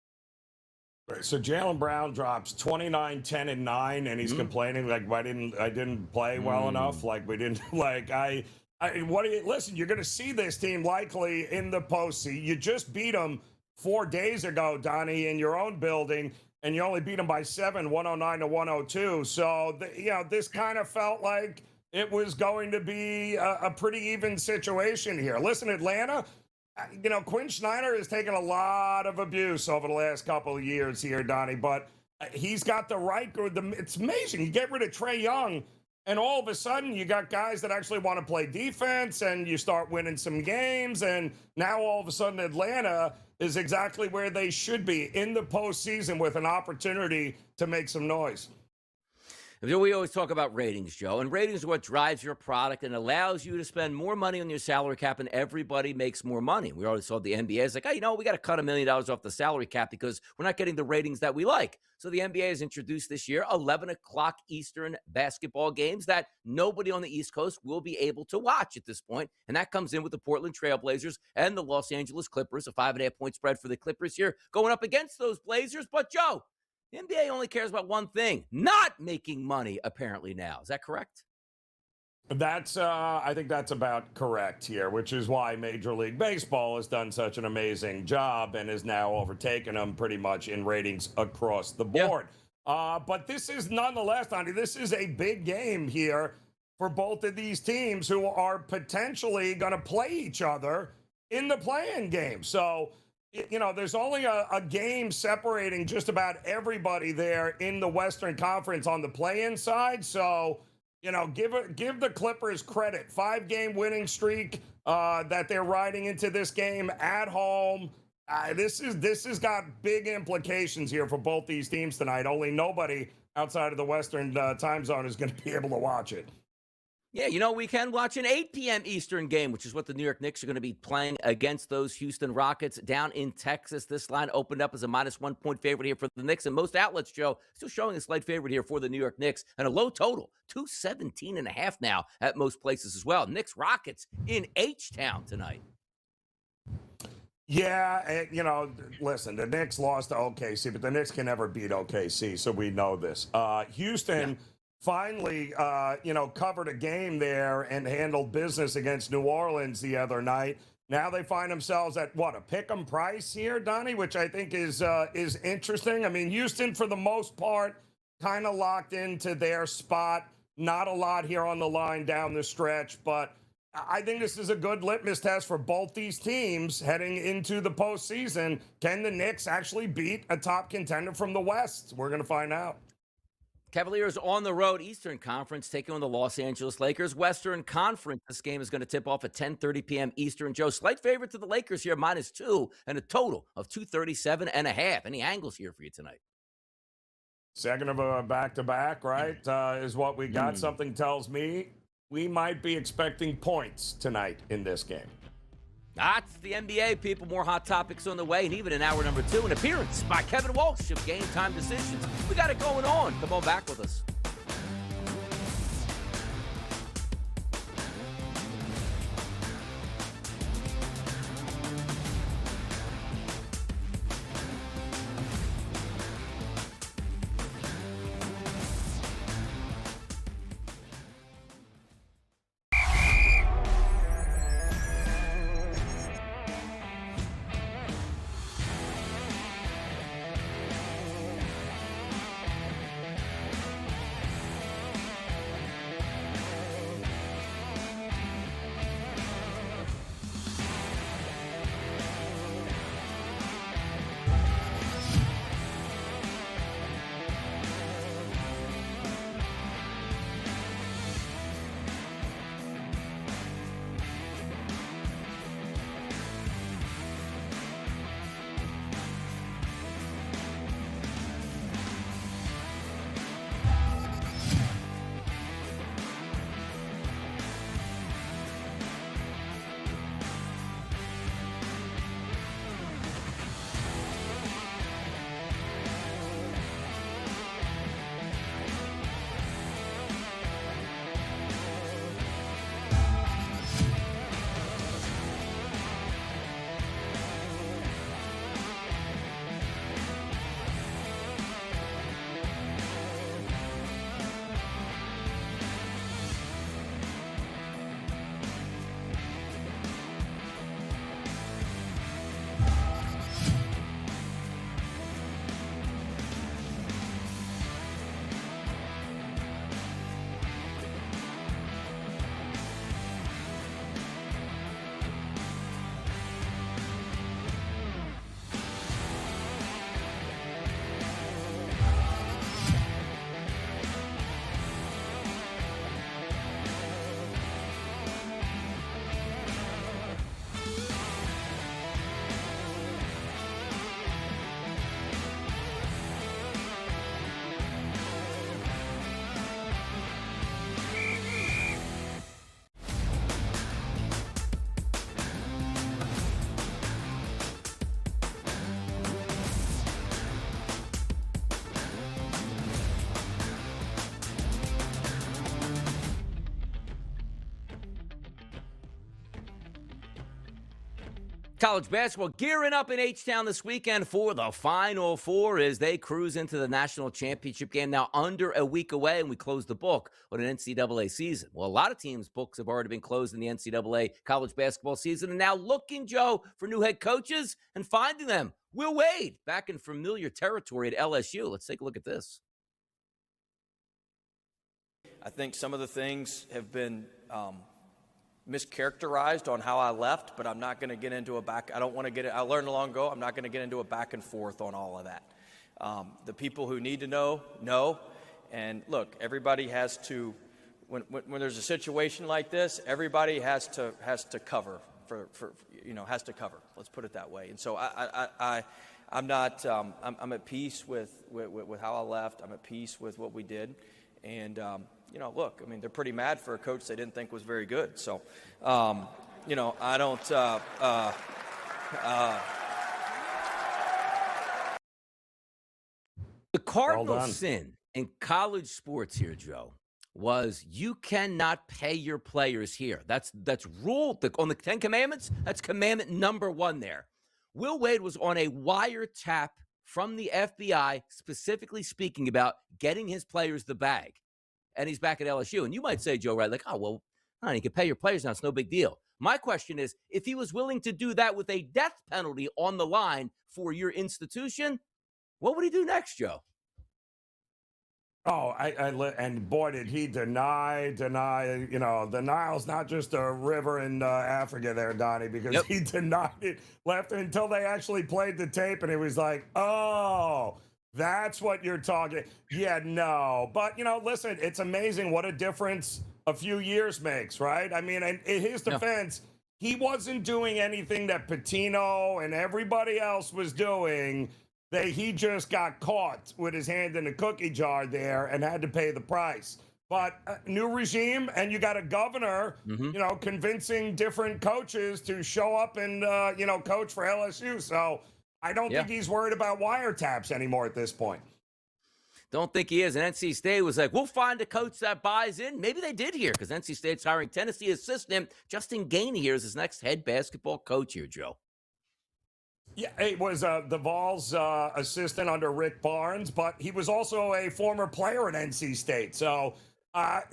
Right, so Jaylen Brown drops 29, 10, and 9, and he's complaining like, I didn't play well enough. Like we didn't listen, you're going to see this team likely in the postseason. You just beat them 4 days ago, Donnie, in your own building, and you only beat them by 7, 109-102. So this kind of felt like it was going to be a pretty even situation here. Listen, Atlanta, Quinn Snyder has taken a lot of abuse over the last couple of years here, Donnie, but he's got the right. It's amazing. You get rid of Trae Young, and all of a sudden you got guys that actually want to play defense, and you start winning some games, and now all of a sudden Atlanta is exactly where they should be in the postseason with an opportunity to make some noise. We always talk about ratings, Joe, and ratings are what drives your product and allows you to spend more money on your salary cap, and everybody makes more money. We already saw the NBA is like, hey, we got to cut $1 million off the salary cap because we're not getting the ratings that we like. So the NBA has introduced this year 11 o'clock Eastern basketball games that nobody on the East Coast will be able to watch at this point, and that comes in with the Portland Trailblazers and the Los Angeles Clippers, a 5.5-point spread for the Clippers here, going up against those Blazers. But, Joe, the NBA only cares about one thing, not making money, apparently now. Is that correct? I think that's about correct here, which is why Major League Baseball has done such an amazing job and has now overtaken them pretty much in ratings across the board. Yeah. But this is nonetheless, Donnie, this is a big game here for both of these teams who are potentially going to play each other in the play-in game. So, there's only a game separating just about everybody there in the Western Conference on the play-in side. So, give the Clippers credit. 5-game winning streak that they're riding into this game at home. This has got big implications here for both these teams tonight. Only nobody outside of the Western time zone is going to be able to watch it. Yeah, we can watch an 8 p.m. Eastern game, which is what the New York Knicks are going to be playing against those Houston Rockets down in Texas. This line opened up as a -1 point favorite here for the Knicks, and most outlets, Joe, still showing a slight favorite here for the New York Knicks, and a low total, 217.5 now at most places as well. Knicks Rockets in H-Town tonight. Yeah, listen, the Knicks lost to OKC, but the Knicks can never beat OKC, so we know this. Houston finally, covered a game there and handled business against New Orleans the other night. Now they find themselves at, a pick-em price here, Donnie, which I think is interesting. I mean, Houston, for the most part, kind of locked into their spot. Not a lot here on the line down the stretch, but I think this is a good litmus test for both these teams heading into the postseason. Can the Knicks actually beat a top contender from the West? We're going to find out. Cavaliers on the road, Eastern Conference, taking on the Los Angeles Lakers. Western Conference, this game is going to tip off at 10:30 p.m. Eastern. Joe, slight favorite to the Lakers here, -2, and a total of 237.5. Any angles here for you tonight? Second of a back-to-back, right, is what we got. Something tells me we might be expecting points tonight in this game. That's the NBA, people. More hot topics on the way, and even in hour number 2, an appearance by Kevin Walsh of Game Time Decisions. We got it going on. Come on back with us. College basketball gearing up in H-Town this weekend for the Final Four as they cruise into the national championship game now under a week away, and we close the book on an NCAA season. Well, a lot of teams' books have already been closed in the NCAA college basketball season, and now looking, Joe, for new head coaches and finding them. Will Wade back in familiar territory at LSU. Let's take a look at this. I think some of the things have been mischaracterized on how I left, but I'm not going to get into I don't want to get it. I learned long ago, I'm not going to get into a back and forth on all of that. The people who need to know. And look, everybody has to, when there's a situation like this, everybody has to cover has to cover. Let's put it that way. And so I'm not, I'm at peace with how I left. I'm at peace with what we did. And, look, I mean, they're pretty mad for a coach they didn't think was very good. So, I don't. The cardinal sin in college sports here, Joe, was you cannot pay your players here. That's rule on the Ten Commandments. That's commandment number 1 there. Will Wade was on a wiretap from the FBI, specifically speaking about getting his players the bag. And he's back at LSU. And you might say, Joe, right, like, oh, well, honey, you can pay your players now. It's no big deal. My question is, if he was willing to do that with a death penalty on the line for your institution, what would he do next, Joe? Oh, and boy, did he deny, the Nile's not just a river in Africa there, Donnie, because he denied it, left until they actually played the tape, and it was like, oh, that's what you're talking. Yeah, no. But, listen, it's amazing what a difference a few years makes, right? I mean, in his defense, he wasn't doing anything that Patino and everybody else was doing. He just got caught with his hand in the cookie jar there and had to pay the price. But new regime, and you got a governor, convincing different coaches to show up and, coach for LSU. So I don't think he's worried about wiretaps anymore at this point. Don't think he is. And NC State was like, we'll find a coach that buys in. Maybe they did here because NC State's hiring Tennessee assistant Justin Gainey here as his next head basketball coach here, Joe. Yeah, it was the Vols assistant under Rick Barnes, but he was also a former player at NC State. So,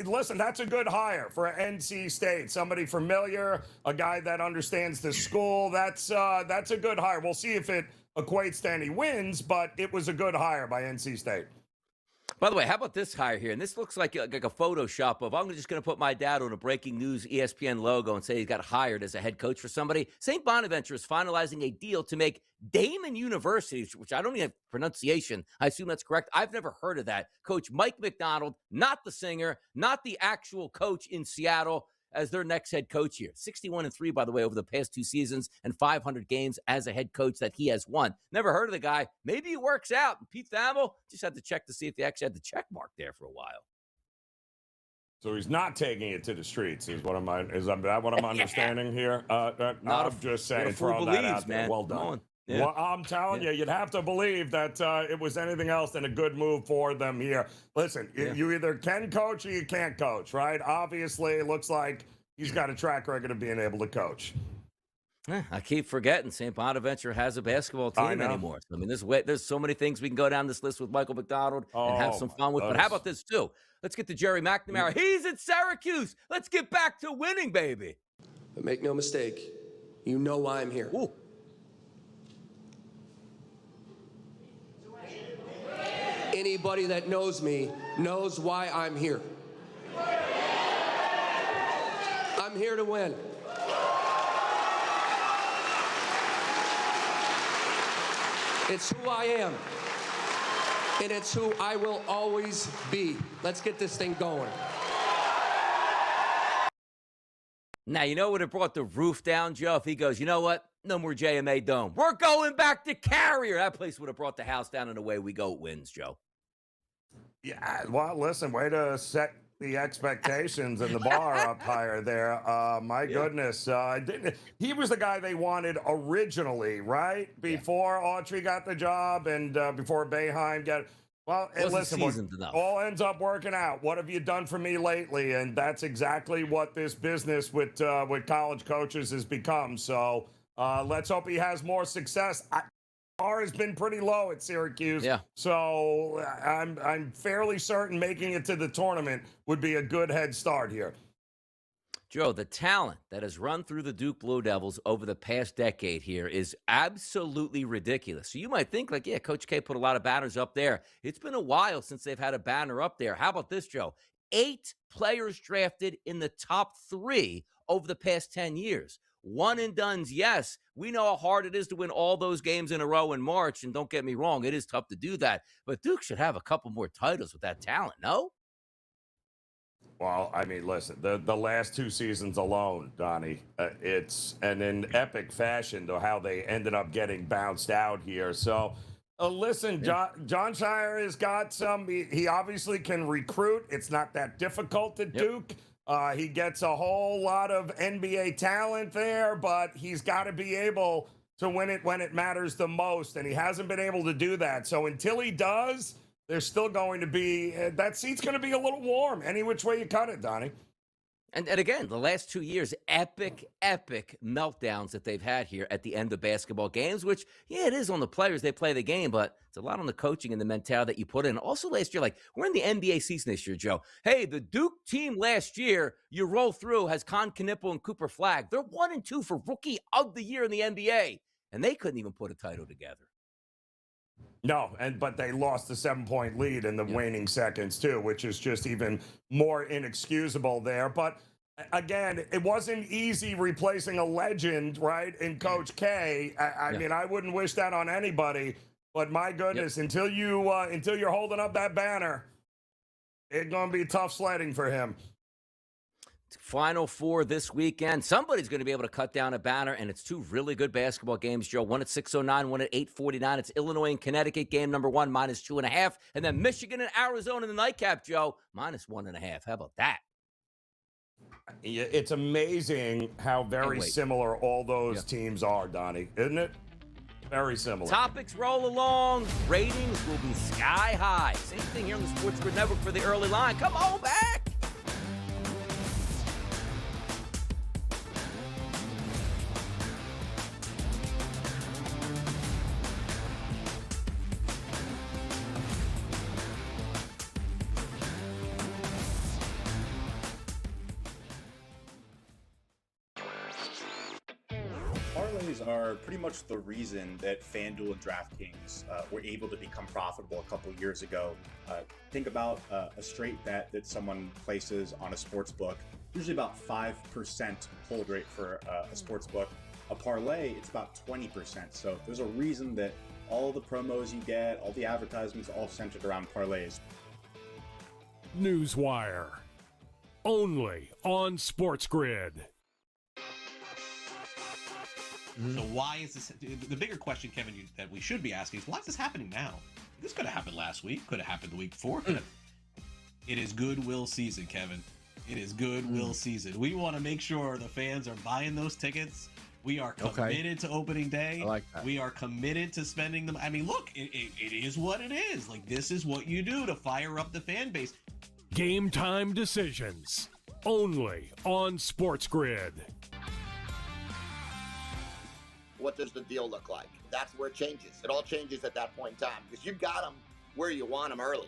listen, that's a good hire for NC State. Somebody familiar, a guy that understands the school. That's a good hire. We'll see if it equates to any wins, but it was a good hire by NC State. By the way, how about this hire here? And this looks like a Photoshop of, I'm just going to put my dad on a breaking news ESPN logo and say he got hired as a head coach for somebody. St. Bonaventure is finalizing a deal to make Damon University, which I don't even have pronunciation. I assume that's correct. I've never heard of that. Coach Mike McDonald, not the singer, not the actual coach in Seattle, as their next head coach here. 61-3, by the way, over the past 2 seasons and 500 games as a head coach that he has won. Never heard of the guy. Maybe it works out. Pete Thamel just had to check to see if they actually had the check mark there for a while. So he's not taking it to the streets, is that what I'm understanding here? I'm just saying, throwing that out there. Man. Well done. Yeah. Well, I'm telling you, you'd have to believe that it was anything else than a good move for them here. Listen, you either can coach or you can't coach, right? Obviously, it looks like he's got a track record of being able to coach. I keep forgetting St. Bonaventure has a basketball team anymore. I mean, there's so many things we can go down this list with Michael McDonald and have some fun with. But how about this, too? Let's get to Jerry McNamara. He's at Syracuse. Let's get back to winning, baby. But make no mistake, you know why I'm here. Ooh. Anybody that knows me knows why I'm here. I'm here to win. It's who I am, and it's who I will always be. Let's get this thing going. Now, you know what it brought the roof down, Joe? If he goes, you know what? No more JMA Dome. We're going back to Carrier. That place would have brought the house down, and away we go. It wins, Joe. Yeah, well, listen, way to set the expectations and the bar up higher there. My goodness. He was the guy they wanted originally, right? Before Autry got the job and before Boeheim got... Well, and listen, all ends up working out. What have you done for me lately? And that's exactly what this business with college coaches has become. So Let's hope he has more success. Bar has been pretty low at Syracuse. Yeah. So I'm fairly certain making it to the tournament would be a good head start here. Joe, the talent that has run through the Duke Blue Devils over the past decade here is absolutely ridiculous. So you might think, like, yeah, Coach K put a lot of banners up there. It's been a while since they've had a banner up there. How about this, Joe? 8 players drafted in the top 3 over the past 10 years. One and dones, yes. We know how hard it is to win all those games in a row in March, and don't get me wrong, it is tough to do that. But Duke should have a couple more titles with that talent, no? Well, I mean, listen, the last 2 seasons alone, Donnie, it's in epic fashion to how they ended up getting bounced out here. So, listen, John Shire has got some. He obviously can recruit. It's not that difficult at Duke. He gets a whole lot of NBA talent there, but he's got to be able to win it when it matters the most, and he hasn't been able to do that. So until he does, there's still going to be that seat's going to be a little warm any which way you cut it, Donnie. And again, the last 2 years, epic meltdowns that they've had here at the end of basketball games, which, yeah, it is on the players. They play the game, but it's a lot on the coaching and the mentality that you put in. Also last year, like, we're in the NBA season this year, Joe. Hey, the Duke team last year, you roll through, has Con Knipple and Cooper Flagg. They're 1 and 2 for Rookie of the Year in the NBA, and they couldn't even put a title together. No, but they lost the 7-point lead in the waning seconds too, which is just even more inexcusable there. But again, it wasn't easy replacing a legend, right, in Coach K. I mean, I wouldn't wish that on anybody. But my goodness, until you're holding up that banner, it's gonna be tough sledding for him. Final 4 this weekend. Somebody's going to be able to cut down a banner, and it's 2 really good basketball games, Joe. One at 6:09, one at 8:49. It's Illinois and Connecticut, game number 1, -2.5. And then Michigan and Arizona in the nightcap, Joe, -1.5. How about that? It's amazing how very similar all those teams are, Donnie, isn't it? Very similar. Topics roll along. Ratings will be sky high. Same thing here on the SportsGrid Network for the early line. Come on back. Parlays are pretty much the reason that FanDuel and DraftKings were able to become profitable a couple years ago. Think about a straight bet that someone places on a sports book, usually about 5% hold rate for a sports book. A parlay, it's about 20%. So there's a reason that all the promos you get, all the advertisements, all centered around parlays. Newswire, only on SportsGrid. So why is this? The bigger question, Kevin, that we should be asking is, why is this happening now? This could have happened last week. Could have happened the week before. It is goodwill season, Kevin. It is goodwill season. We want to make sure the fans are buying those tickets. We are committed to opening day. I like that. We are committed to spending them. I mean, look, it is what it is. Like, this is what you do to fire up the fan base. Game time decisions, only on SportsGrid. What does the deal look like? That's where it changes. It all changes at that point in time because you've got them where you want them early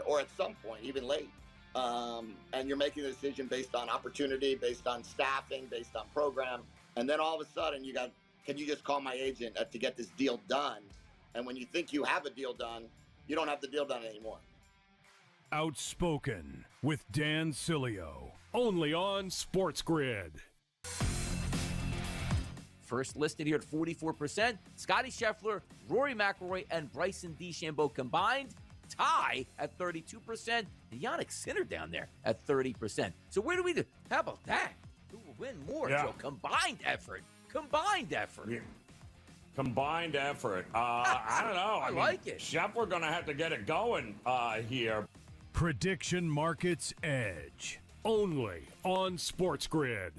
or at some point, even late. And you're making a decision based on opportunity, based on staffing, based on program. And then all of a sudden can you just call my agent to get this deal done? And when you think you have a deal done, you don't have the deal done anymore. Outspoken with Dan Cilio, only on SportsGrid. First listed here at 44%. Scottie Scheffler, Rory McIlroy, and Bryson DeChambeau combined tie at 32%. And Yannick Sinner down there at 30%. So where do we do? How about that? Who will win more, Joe? Combined effort. Combined effort. Yeah. Combined effort. I don't know. I like it. Scheffler going to have to get it going here. Prediction Markets Edge, only on SportsGrid.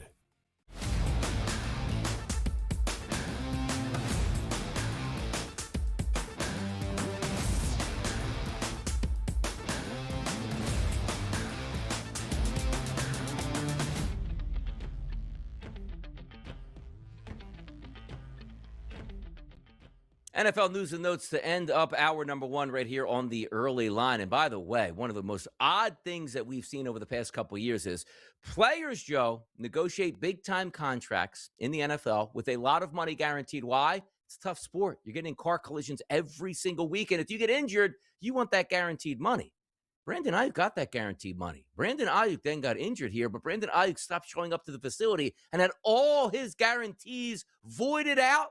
NFL news and notes to end up hour number one right here on the early line. And by the way, one of the most odd things that we've seen over the past couple of years is players, Joe, negotiate big-time contracts in the NFL with a lot of money guaranteed. Why? It's a tough sport. You're getting in car collisions every single week. And if you get injured, you want that guaranteed money. Brandon Ayuk got that guaranteed money. Brandon Ayuk then got injured here, but Brandon Ayuk stopped showing up to the facility and had all his guarantees voided out.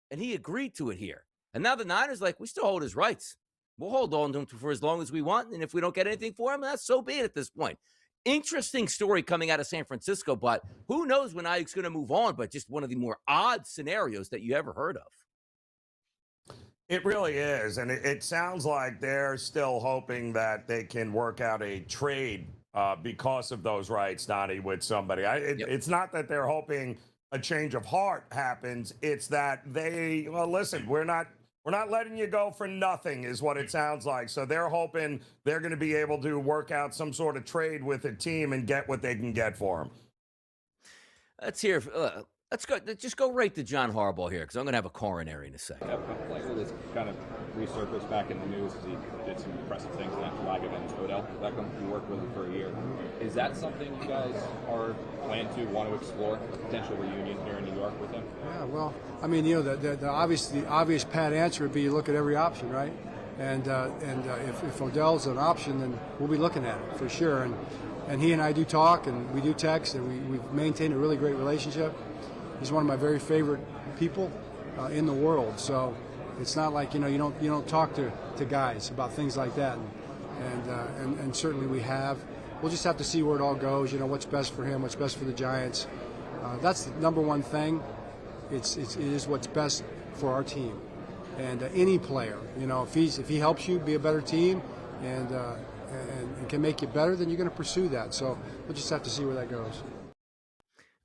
And he agreed to it here. And now the Niners, like, we still hold his rights. We'll hold on to him for as long as we want. And if we don't get anything for him, that's so be it at this point. Interesting story coming out of San Francisco, but who knows when Ayuk's going to move on, but just one of the more odd scenarios that you ever heard of. It really is. And it sounds like they're still hoping that they can work out a trade because of those rights, Donnie, with somebody. It's not that they're hoping a change of heart happens. It's that they, well, listen, we're not letting you go for nothing is what it sounds like. So they're hoping they're going to be able to work out some sort of trade with a team and get what they can get for them. Let's hear. Let's go. Just go right to John Harbaugh here because I'm going to have a coronary in a second. A player that's kind of resurfaced back in the news as he did some impressive things in that flag event, Odell Beckham. You worked with him for a year. Is that something you guys are planning to want to explore, a potential reunion here in New York with him? Yeah, well, I mean, you know, the obvious pat answer would be you look at every option, right? And if Odell's an option, then we'll be looking at it for sure. And he and I do talk and we do text and we've maintained a really great relationship. He's one of my very favorite people in the world. So it's not like, you know, you don't talk to guys about things like that. And certainly we have. We'll just have to see where it all goes. You know, what's best for him, what's best for the Giants. That's the number one thing. It is what's best for our team. And any player, you know, if he helps you be a better team and can make you better, then you're going to pursue that. So we'll just have to see where that goes.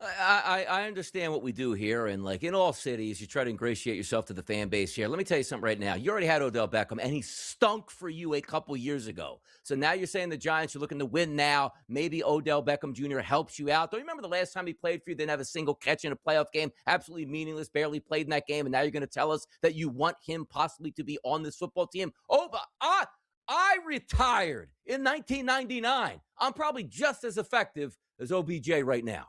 I understand what we do here, and like in all cities, you try to ingratiate yourself to the fan base here. Let me tell you something right now. You already had Odell Beckham, and he stunk for you a couple years ago. So now you're saying the Giants are looking to win now. Maybe Odell Beckham Jr. helps you out. Don't you remember the last time he played for you? Didn't have a single catch in a playoff game. Absolutely meaningless. Barely played in that game, and now you're going to tell us that you want him possibly to be on this football team? Oh, but I retired in 1999. I'm probably just as effective as OBJ right now.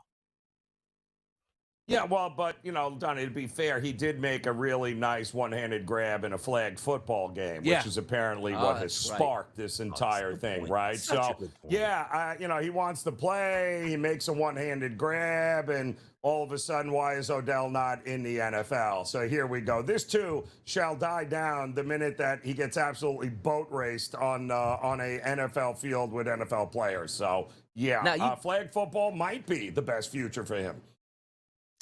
Yeah, well, but, you know, Donnie, to be fair, he did make a really nice one-handed grab in a flag football game, which is apparently what has sparked this entire thing, right? So, yeah, you know, he wants to play. He makes a one-handed grab, and all of a sudden, why is Odell not in the NFL? So here we go. This, too, shall die down the minute that he gets absolutely boat raced on a NFL field with NFL players. So, yeah, flag football might be the best future for him.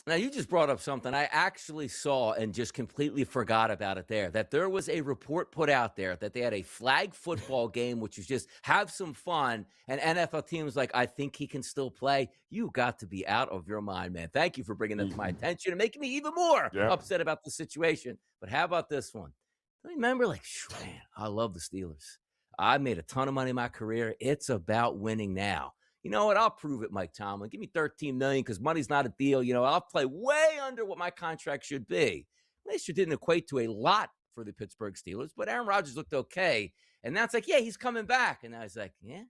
Now, you just brought up something I actually saw and just completely forgot about it there, that there was a report put out there that they had a flag football game, which is just have some fun, and NFL teams like, I think he can still play. You got to be out of your mind, man. Thank you for bringing that to my attention and making me even more upset about the situation. But how about this one? Remember, like, man, I love the Steelers. I made a ton of money in my career. It's about winning now. You know what? I'll prove it, Mike Tomlin. Give me $13 million because money's not a deal. You know, I'll play way under what my contract should be. Last year didn't equate to a lot for the Pittsburgh Steelers, but Aaron Rodgers looked okay. And that's like, yeah, he's coming back. And I was like, yeah,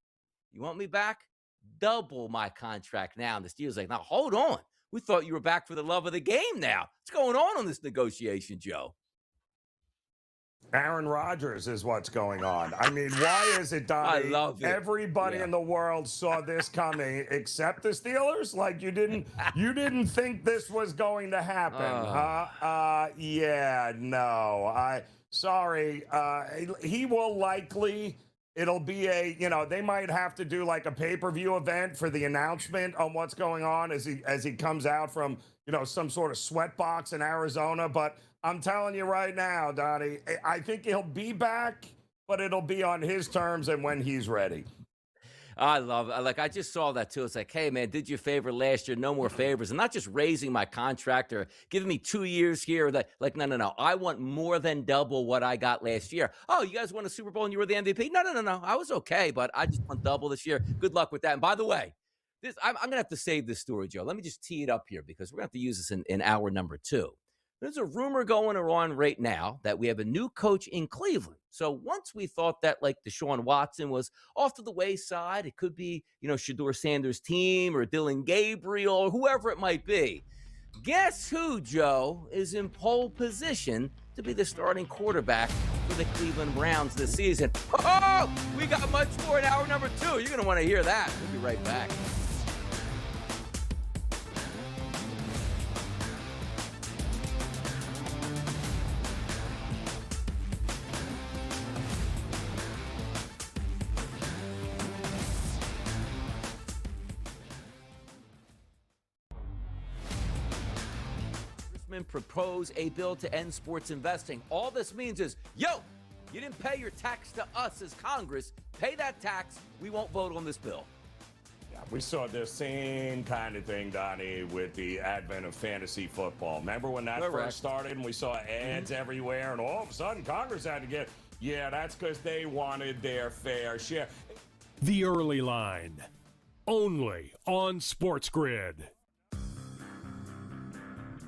you want me back? Double my contract now. And the Steelers like, now hold on. We thought you were back for the love of the game now. What's going on this negotiation, Joe? Aaron Rodgers is what's going on. I mean, why is it, Donnie? I love it. Everybody in the world saw this coming except the Steelers? Like you didn't think this was going to happen, huh? Yeah, no. Sorry. He will likely, it'll be they might have to do like a pay-per-view event for the announcement on what's going on as he comes out from, some sort of sweatbox in Arizona, but I'm telling you right now, Donnie, I think he'll be back, but it'll be on his terms and when he's ready. I love it. Like, I just saw that, too. It's like, hey, man, did you a favor last year? No more favors. And not just raising my contract or giving me 2 years here. Like, no. I want more than double what I got last year. Oh, you guys won a Super Bowl and you were the MVP? No. I was okay, but I just want double this year. Good luck with that. And by the way, I'm going to have to save this story, Joe. Let me just tee it up here because we're going to have to use this in hour number 2. There's a rumor going on right now that we have a new coach in Cleveland. So once we thought that like Deshaun Watson was off to the wayside, it could be, Shedeur Sanders' team or Dylan Gabriel or whoever it might be. Guess who, Joe, is in pole position to be the starting quarterback for the Cleveland Browns this season? Oh, we got much more in hour number 2. You're going to want to hear that. We'll be right back. Propose a bill to end sports investing. All this means is, you didn't pay your tax to us as Congress. Pay that tax. We won't vote on this bill. Yeah, we saw the same kind of thing, Donnie, with the advent of fantasy football. Remember when that first started and we saw ads everywhere and all of a sudden Congress had to get, that's because they wanted their fair share. The Early Line, only on SportsGrid.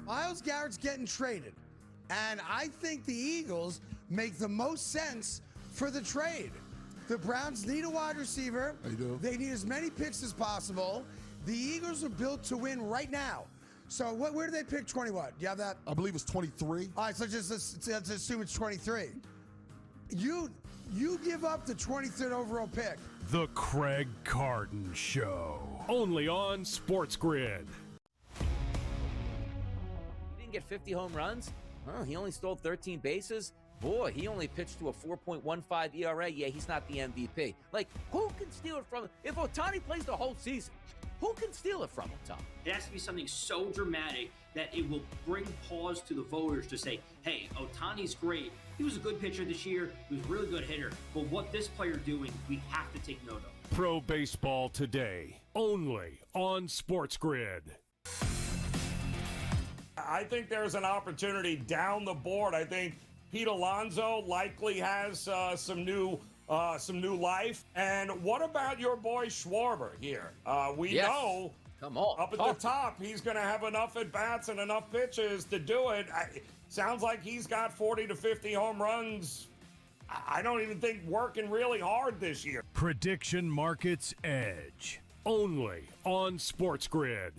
Myles Garrett's getting traded, and I think the Eagles make the most sense for the trade. The Browns need a wide receiver. They do. They need as many picks as possible. The Eagles are built to win right now. So where do they pick 20 what? Do you have that? I believe it's 23. All right, so let's assume it's 23. You give up the 23rd overall pick. The Craig Carton Show, only on SportsGrid. Get 50 home runs? He only stole 13 bases? Boy, he only pitched to a 4.15 ERA. Yeah, he's not the MVP. Like, who can steal it from him? If Ohtani plays the whole season, who can steal it from him, Tom? It has to be something so dramatic that it will bring pause to the voters to say, hey, Ohtani's great. He was a good pitcher this year. He was a really good hitter. But what this player doing, we have to take note of. Pro Baseball Today, only on SportsGrid. I think there's an opportunity down the board. I think Pete Alonso likely has some new life. And what about your boy Schwarber here? We know, come on, up at the top, he's going to have enough at bats and enough pitches to do it. Sounds like he's got 40 to 50 home runs. I don't even think working really hard this year. Prediction Markets Edge, only on SportsGrid.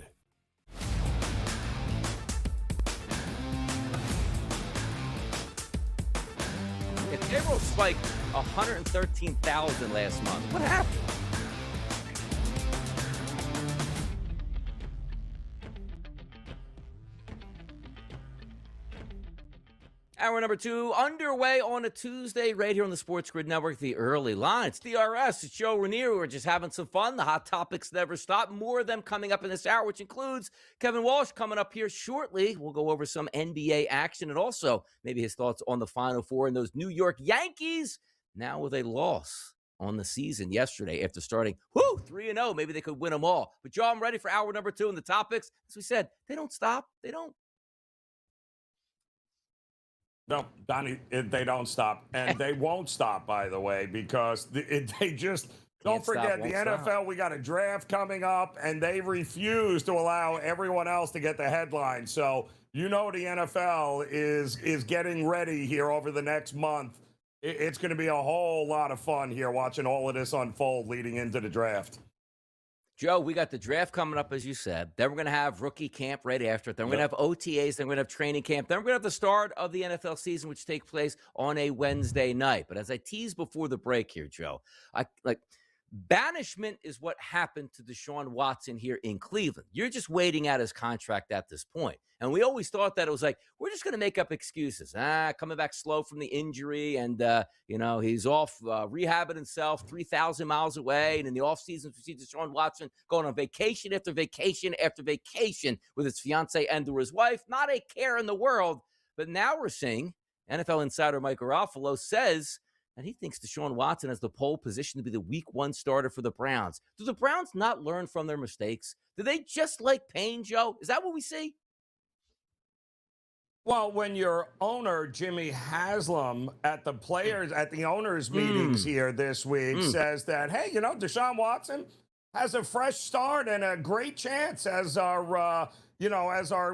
Payroll spiked 113,000 last month. What happened? Hour number 2 underway on a Tuesday right here on the SportsGrid Network, the Early Line. It's DRS. It's Joe Ranier. We're just having some fun. The hot topics never stop. More of them coming up in this hour, which includes Kevin Walsh coming up here shortly. We'll go over some NBA action and also maybe his thoughts on the Final Four and those New York Yankees now with a loss on the season yesterday after starting 3-0. Maybe they could win them all. But, Joe, I'm ready for hour number 2 and the topics. As we said, they don't stop. They don't. No, Donnie, they don't stop. And they won't stop, by the way, because they just don't forget the NFL. We got a draft coming up, and they refuse to allow everyone else to get the headline. So, the NFL is getting ready here over the next month. It's going to be a whole lot of fun here watching all of this unfold leading into the draft. Joe, we got the draft coming up, as you said. Then we're going to have rookie camp right after it. Then we're going to have OTAs. Then we're going to have training camp. Then we're going to have the start of the NFL season, which takes place on a Wednesday night. But as I teased before the break here, Joe, banishment is what happened to Deshaun Watson here in Cleveland. You're just waiting out his contract at this point. And we always thought that it was like, we're just going to make up excuses. Coming back slow from the injury, and, he's off rehabbing himself 3,000 miles away. And in the offseason, we see Deshaun Watson going on vacation after vacation after vacation with his fiancée and or his wife. Not a care in the world. But now we're seeing NFL insider Mike Garofalo says and he thinks Deshaun Watson has the pole position to be the week 1 starter for the Browns. Do the Browns not learn from their mistakes? Do they just like pain, Joe? Is that what we see? Well, when your owner, Jimmy Haslam, at the owners' meetings here this week says that, hey, Deshaun Watson, has a fresh start and a great chance as our,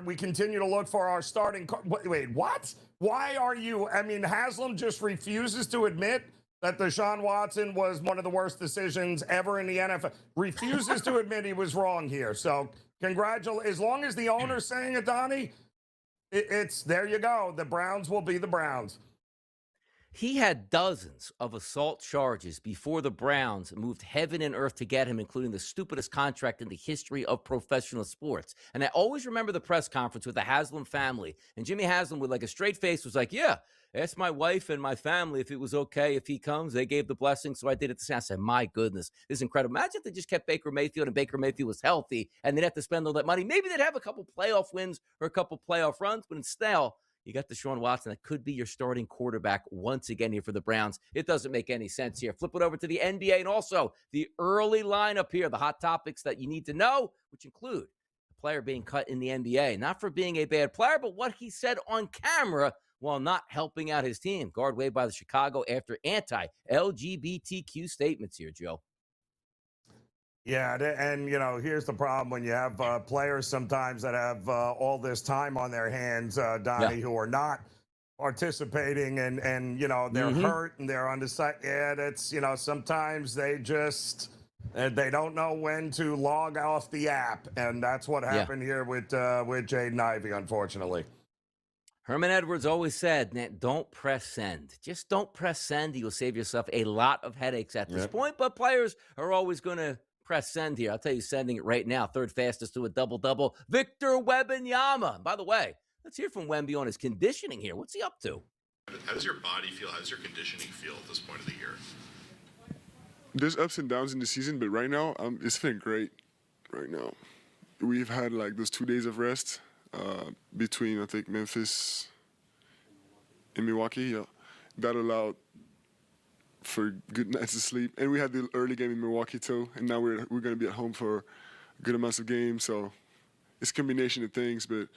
we continue to look for our starting. Wait, what? Why are you? I mean, Haslam just refuses to admit that Deshaun Watson was one of the worst decisions ever in the NFL. Refuses to admit he was wrong here. So congratulations. As long as the owner's saying it, Donnie, it's there you go. The Browns will be the Browns. He had dozens of assault charges before the Browns moved heaven and earth to get him, including the stupidest contract in the history of professional sports. And I always remember the press conference with the Haslam family. And Jimmy Haslam, with like a straight face, was like, yeah, ask my wife and my family if it was okay if he comes. They gave the blessing, so I did it the same. I said, my goodness, this is incredible. Imagine if they just kept Baker Mayfield and Baker Mayfield was healthy and they'd have to spend all that money. Maybe they'd have a couple playoff wins or a couple playoff runs, but instead, you got Deshaun Watson that could be your starting quarterback once again here for the Browns. It doesn't make any sense here. Flip it over to the NBA and also the early lineup here, the hot topics that you need to know, which include a player being cut in the NBA, not for being a bad player, but what he said on camera while not helping out his team. Guard waived by the Chicago after anti-LGBTQ statements here, Joe. Yeah, and here's the problem when you have players sometimes that have all this time on their hands, Donnie, who are not participating, and they're hurt and they're on the side. Yeah, that's sometimes they just they don't know when to log off the app, and that's what happened here with Jaden Ivey, unfortunately. Herman Edwards always said, don't press send. Just don't press send. You'll save yourself a lot of headaches at this point, but players are always going to press send here. I'll tell you, sending it right now. Third fastest to a double-double, Victor Wembanyama. By the way, let's hear from Wemby on his conditioning here. What's he up to? How does your body feel? How does your conditioning feel at this point of the year? There's ups and downs in the season, but right now, it's feeling great right now. We've had like those 2 days of rest between, I think, Memphis and Milwaukee. Yeah. That allowed for good nights of sleep. And we had the early game in Milwaukee too, and now we're going to be at home for good amounts of games. So it's a combination of things, but it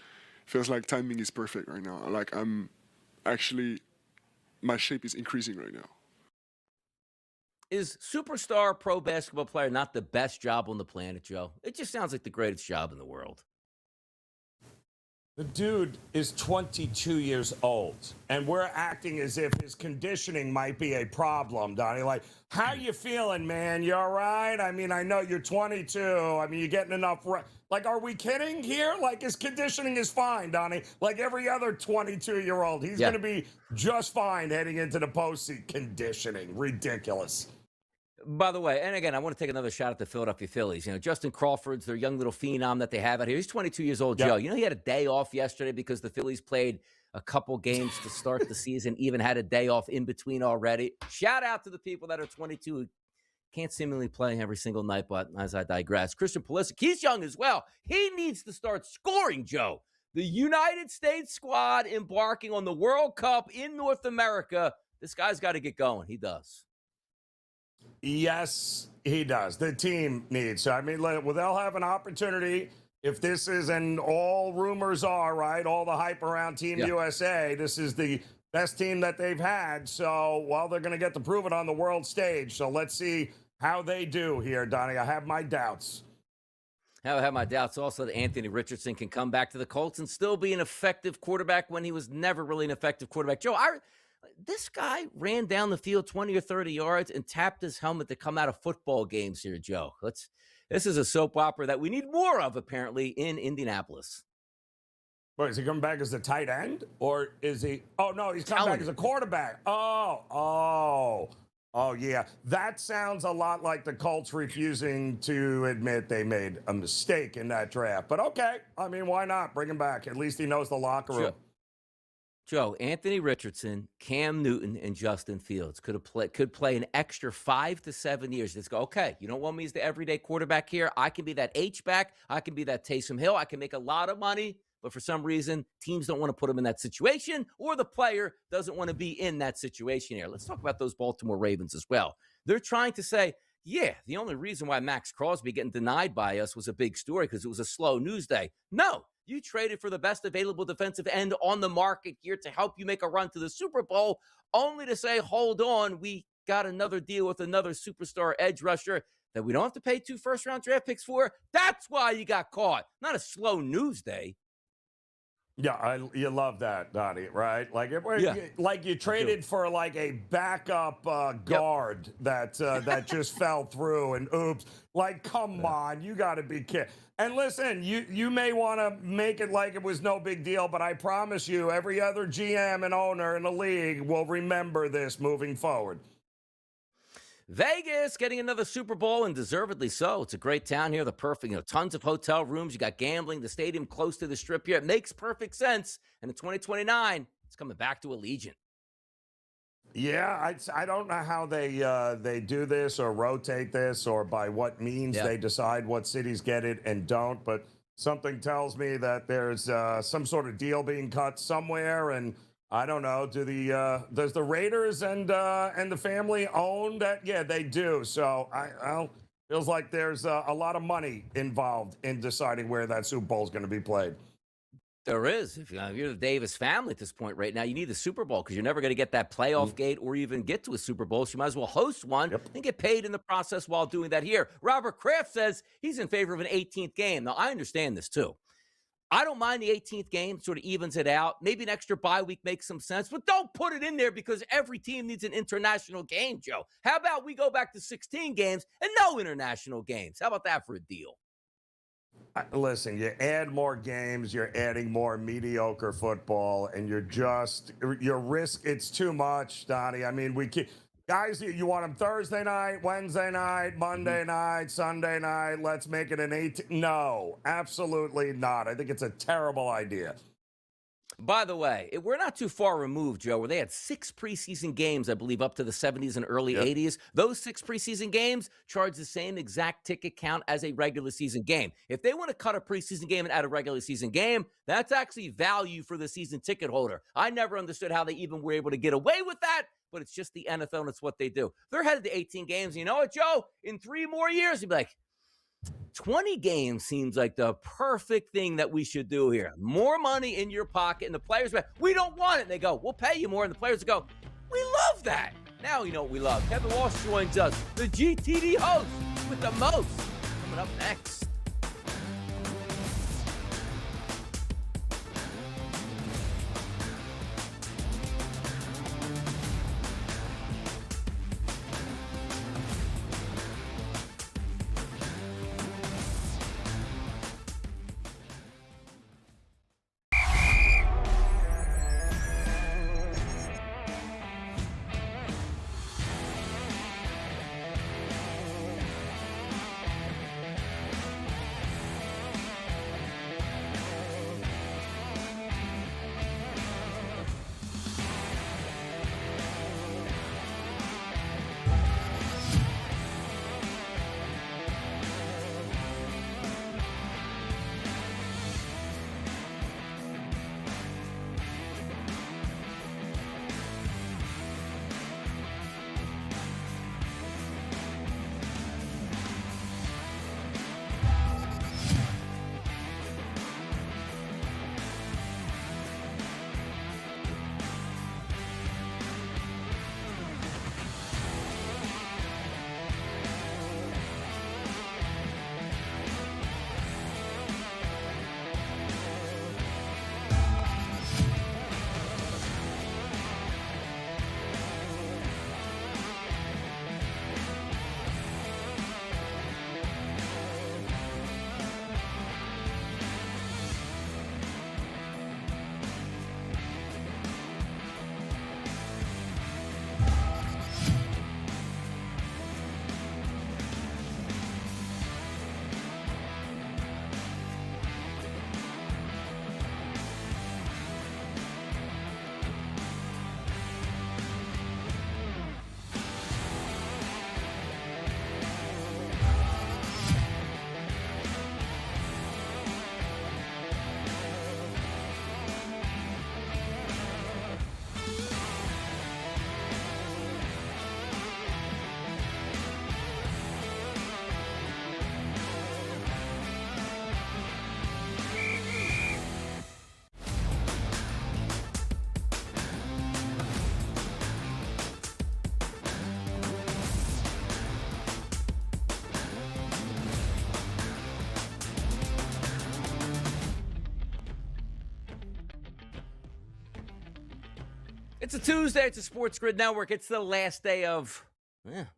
feels like timing is perfect right now. Like my shape is increasing right now. Is superstar pro basketball player not the best job on the planet, Joe? It just sounds like the greatest job in the world. The dude is 22 years old, and we're acting as if his conditioning might be a problem, Donnie. Like, how you feeling, man? You all right? I mean, I know you're 22. I mean, you're getting enough Like, are we kidding here? Like, his conditioning is fine, Donnie. Like every other 22-year-old, he's going to be just fine heading into the postseason. Conditioning, ridiculous. By the way, and again, I want to take another shot at the Philadelphia Phillies. Justin Crawford's their young little phenom that they have out here. He's 22 years old, Joe. He had a day off yesterday because the Phillies played a couple games to start the season, even had a day off in between already. Shout out to the people that are 22 who can't seemingly play every single night, but as I digress. Christian Pulisic, he's young as well. He needs to start scoring, Joe. The United States squad embarking on the World Cup in North America. This guy's got to get going. He does. Yes, he does. The team needs. I mean, they'll have an opportunity if this is, and all rumors are, right, all the hype around Team USA, this is the best team that they've had. So, they're going to get to prove it on the world stage. So let's see how they do here, Donnie. I have my doubts. I have my doubts also that Anthony Richardson can come back to the Colts and still be an effective quarterback when he was never really an effective quarterback. Joe, this guy ran down the field 20 or 30 yards and tapped his helmet to come out of football games here, Joe. This is a soap opera that we need more of, apparently, in Indianapolis. Wait, is he coming back as a tight end? Or is he? Oh, no, he's coming back as a quarterback. Oh, yeah. That sounds a lot like the Colts refusing to admit they made a mistake in that draft. But okay, I mean, why not? Bring him back. At least he knows the locker room. Sure. Joe, Anthony Richardson, Cam Newton, and Justin Fields could play an extra 5 to 7 years. Just go, okay, you don't want me as the everyday quarterback here. I can be that H-back. I can be that Taysom Hill. I can make a lot of money, but for some reason, teams don't want to put him in that situation, or the player doesn't want to be in that situation here. Let's talk about those Baltimore Ravens as well. They're trying to say, yeah, the only reason why Max Crosby getting denied by us was a big story because it was a slow news day. No. You traded for the best available defensive end on the market here to help you make a run to the Super Bowl, only to say, hold on, we got another deal with another superstar edge rusher. that we don't have to pay 2 first-round draft picks for. That's why you got caught. Not a slow news day. Yeah, you love that, Donnie, right? Like, Yeah, like you traded for like a backup guard that just fell through, and oops. Like, come on, you got to be kidding. And listen, you may want to make it like it was no big deal, but I promise you, every other GM and owner in the league will remember this moving forward. Vegas getting another Super Bowl, and deservedly so. It's a great town here. The perfect, tons of hotel rooms. You got gambling, the stadium close to the strip here. It makes perfect sense. And in 2029, it's coming back to Allegiant. Yeah, I don't know how they do this or rotate this or by what means they decide what cities get it and don't. But something tells me that there's some sort of deal being cut somewhere, and I don't know. Does the Raiders and the family own that? Yeah, they do. So feels like there's a lot of money involved in deciding where that Super Bowl is going to be played. There is. If you're the Davis family at this point right now, you need the Super Bowl because you're never going to get that playoff gate or even get to a Super Bowl. So you might as well host one and get paid in the process while doing that here. Robert Kraft says he's in favor of an 18th game. Now, I understand this too. I don't mind the 18th game, sort of evens it out. Maybe an extra bye week makes some sense, but don't put it in there because every team needs an international game, Joe. How about we go back to 16 games and no international games? How about that for a deal? Listen, you add more games, you're adding more mediocre football, and your risk, it's too much, Donnie. I mean, guys, you want them Thursday night, Wednesday night, Monday night, Sunday night. Let's make it an 18. No, absolutely not. I think it's a terrible idea. By the way, we're not too far removed, Joe, where they had 6 preseason games, I believe, up to the 70s and early 80s. Those 6 preseason games charge the same exact ticket count as a regular season game. If they want to cut a preseason game and add a regular season game, that's actually value for the season ticket holder. I never understood how they even were able to get away with that, but it's just the NFL and it's what they do. They're headed to 18 games. And you know what, Joe? In 3 more years, you'd be like, 20 games seems like the perfect thing that we should do here. More money in your pocket, and the players go, we don't want it. And they go, we'll pay you more. And the players go, we love that. Now you know what we love. Kevin Walsh joins us, the GTD host with the most. Coming up next. It's a Tuesday. It's a SportsGrid Network. It's the last day of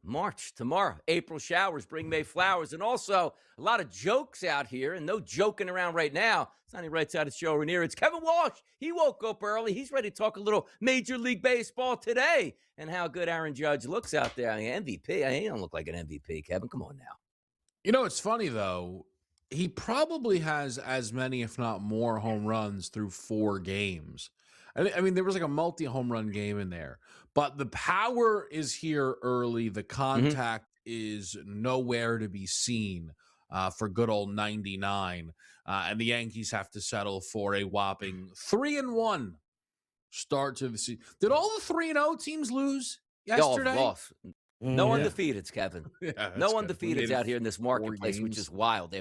March. Tomorrow, April showers bring May flowers. And also a lot of jokes out here and no joking around right now. Sonny writes out his show Rainier. It's Kevin Walsh. He woke up early. He's ready to talk a little Major League Baseball today and how good Aaron Judge looks out there. I mean, MVP. He don't look like an MVP, Kevin. Come on now. You know, it's funny, though. He probably has as many, if not more, home runs through 4 games. I mean, there was like a multi-home run game in there. But the power is here early. The contact is nowhere to be seen for good old 99. And the Yankees have to settle for a whopping 3-1 start to the season. Did all the 3-0 teams lose yesterday? Y'all lost. No undefeateds, Kevin. Yeah, no good. undefeateds out here in this marketplace, which is wild.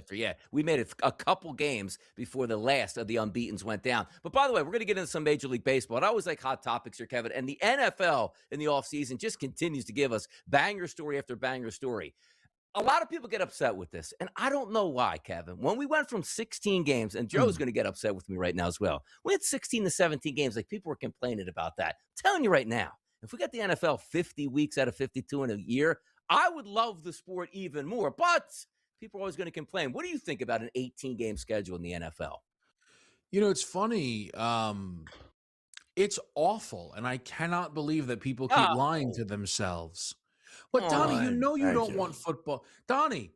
We made it a couple games before the last of the unbeatens went down. But by the way, we're going to get into some Major League Baseball. And I always like hot topics here, Kevin. And the NFL in the offseason just continues to give us banger story after banger story. A lot of people get upset with this, and I don't know why, Kevin. When we went from 16 games, and Joe's going to get upset with me right now as well. We had 16 to 17 games. Like, people were complaining about that. I'm telling you right now, if we got the NFL 50 weeks out of 52 in a year, I would love the sport even more. But people are always going to complain. What do you think about an 18-game schedule in the NFL? You know, it's funny. It's awful, and I cannot believe that people keep lying to themselves. But, Donnie, you know you don't want football. Donnie,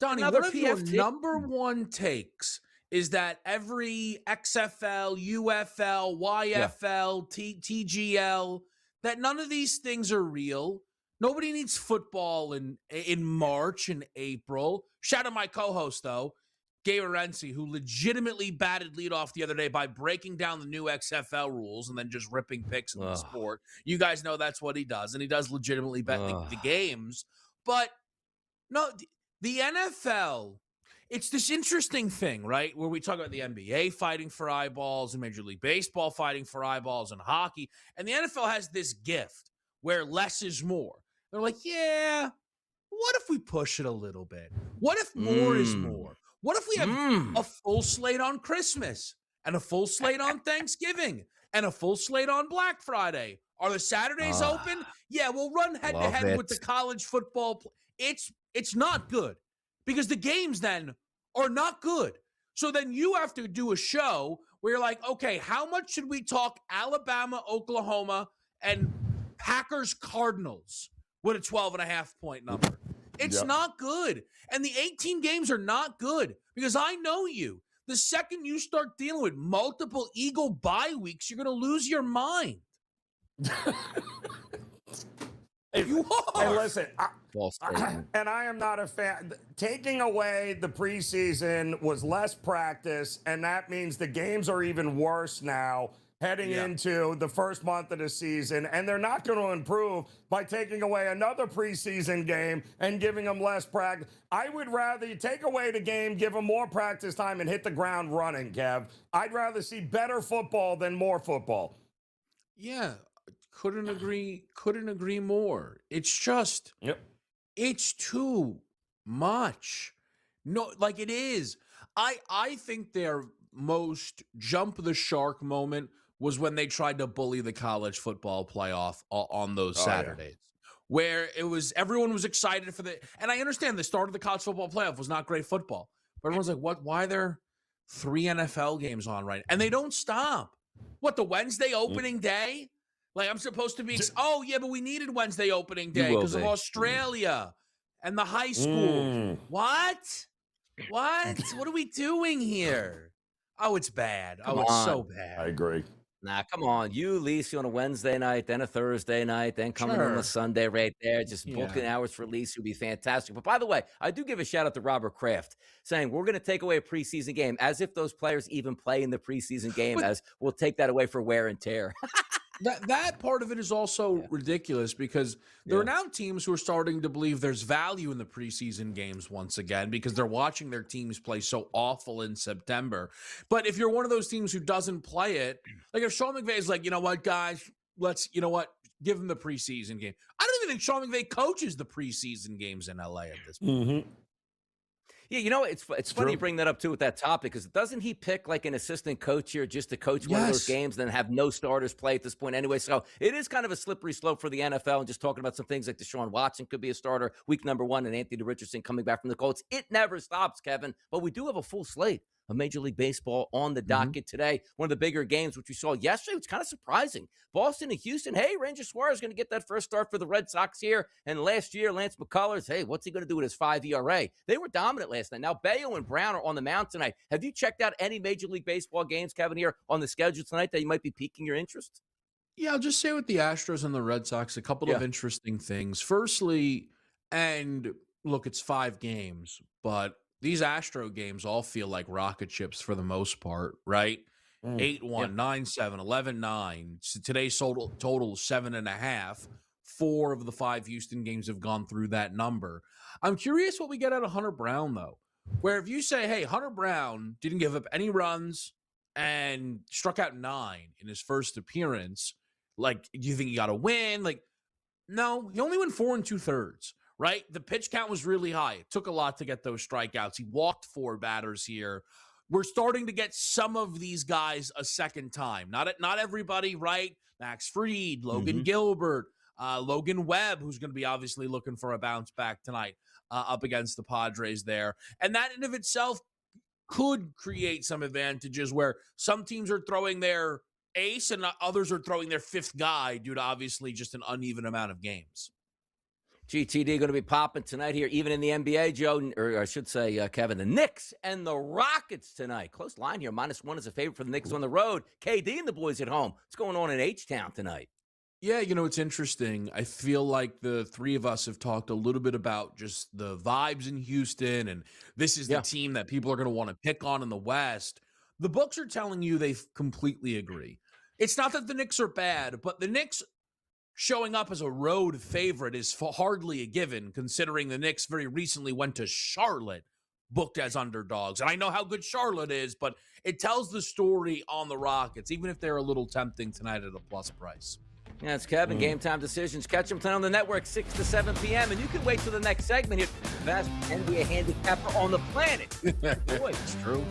Another one of your PFT. number one takes is that every XFL, UFL, YFL, TGL, that none of these things are real. Nobody needs football in March and April. Shout out my co-host, though, Gabe Renzi, who legitimately batted leadoff the other day by breaking down the new XFL rules and then just ripping picks in the sport. You guys know that's what he does, and he does legitimately bet the games. But, no, the NFL, it's this interesting thing, right, where we talk about the NBA fighting for eyeballs and Major League Baseball fighting for eyeballs and hockey, and the NFL has this gift where less is more. They're like, yeah, what if we push it a little bit? What if more is more? What if we have a full slate on Christmas and a full slate on Thanksgiving and a full slate on Black Friday? Are the Saturdays open? Yeah, we'll run head-to-head with the college football. It's not good because the games then are not good. So then you have to do a show where you're like, okay, how much should we talk Alabama, Oklahoma, and Packers Cardinals with a 12.5-point number? It's not good. And the 18 games are not good because I know you. The second you start dealing with multiple Eagle bye weeks, you're going to lose your mind. You are. Hey, listen, and I am not a fan. Taking away the preseason was less practice, and that means the games are even worse now heading into the first month of the season, and they're not going to improve by taking away another preseason game and giving them less practice. I would rather you take away the game, give them more practice time, and hit the ground running, Kev. I'd rather see better football than more football. Yeah, couldn't agree more. It's just, it's too much. No, like it is. I think their most jump the shark moment was when they tried to bully the college football playoff on those Saturdays, where it was everyone was excited for and I understand the start of the college football playoff was not great football, but everyone's like, what? Why are there 3 NFL games on right now? And they don't stop. What, the Wednesday opening day? Like I'm supposed to be, but we needed Wednesday opening day because of Australia and the high school. What? What are we doing here? Oh, it's bad. It's so bad. I agree. Nah, come on. You, Lisi, on a Wednesday night, then a Thursday night, then coming on a Sunday right there. Just booking hours for Lisi would be fantastic. But by the way, I do give a shout out to Robert Kraft saying we're going to take away a preseason game as if those players even play in the preseason game, as we'll take that away for wear and tear. That part of it is also ridiculous because there are now teams who are starting to believe there's value in the preseason games once again because they're watching their teams play so awful in September. But if you're one of those teams who doesn't play it, like if Sean McVay is like, you know what, guys, give them the preseason game. I don't even think Sean McVay coaches the preseason games in LA at this point. Yeah, it's funny you bring that up too with that topic, because doesn't he pick like an assistant coach here just to coach one of those games, then have no starters play at this point anyway? So it is kind of a slippery slope for the NFL. And just talking about some things like Deshaun Watson could be a starter week number 1, and Anthony Richardson coming back from the Colts. It never stops, Kevin. But we do have a full slate of Major League Baseball on the docket today. One of the bigger games, which we saw yesterday, was kind of surprising. Boston and Houston. Hey, Ranger Suarez going to get that first start for the Red Sox here. And last year, Lance McCullers, hey, what's he going to do with his 5 ERA? They were dominant last night. Now, Bayo and Brown are on the mound tonight. Have you checked out any Major League Baseball games, Kevin, here on the schedule tonight that you might be piquing your interest? Yeah, I'll just say with the Astros and the Red Sox, a couple of interesting things. Firstly, and look, it's 5 games, but these Astro games all feel like rocket ships for the most part, right? 8-1, 9-7, 11-9. So today's total is 7.5. 4 of the 5 Houston games have gone through that number. I'm curious what we get out of Hunter Brown, though, where if you say, hey, Hunter Brown didn't give up any runs and struck out 9 in his first appearance, like, do you think he got a win? Like, no, he only went 4 2/3. Right? The pitch count was really high. It took a lot to get those strikeouts. He walked 4 batters here. We're starting to get some of these guys a second time. Not everybody, right? Max Fried, Logan Gilbert, Logan Webb, who's going to be obviously looking for a bounce back tonight up against the Padres there. And that in of itself could create some advantages where some teams are throwing their ace and others are throwing their 5th guy due to obviously just an uneven amount of games. GTD going to be popping tonight here, even in the NBA, Joe, or I should say, Kevin, the Knicks and the Rockets tonight. Close line here. -1 is a favorite for the Knicks on the road. KD and the boys at home. What's going on in H-Town tonight? Yeah, it's interesting. I feel like the 3 of us have talked a little bit about just the vibes in Houston, and this is the team that people are going to want to pick on in the West. The books are telling you they completely agree. It's not that the Knicks are bad, but the Knicks showing up as a road favorite is hardly a given, considering the Knicks very recently went to Charlotte, booked as underdogs. And I know how good Charlotte is, but it tells the story on the Rockets, even if they're a little tempting tonight at a plus price. Yeah, it's Kevin. Game Time Decisions. Catch them tonight on the network, 6 to 7 p.m. And you can wait till the next segment here. The best NBA handicapper on the planet. Boy, it's true.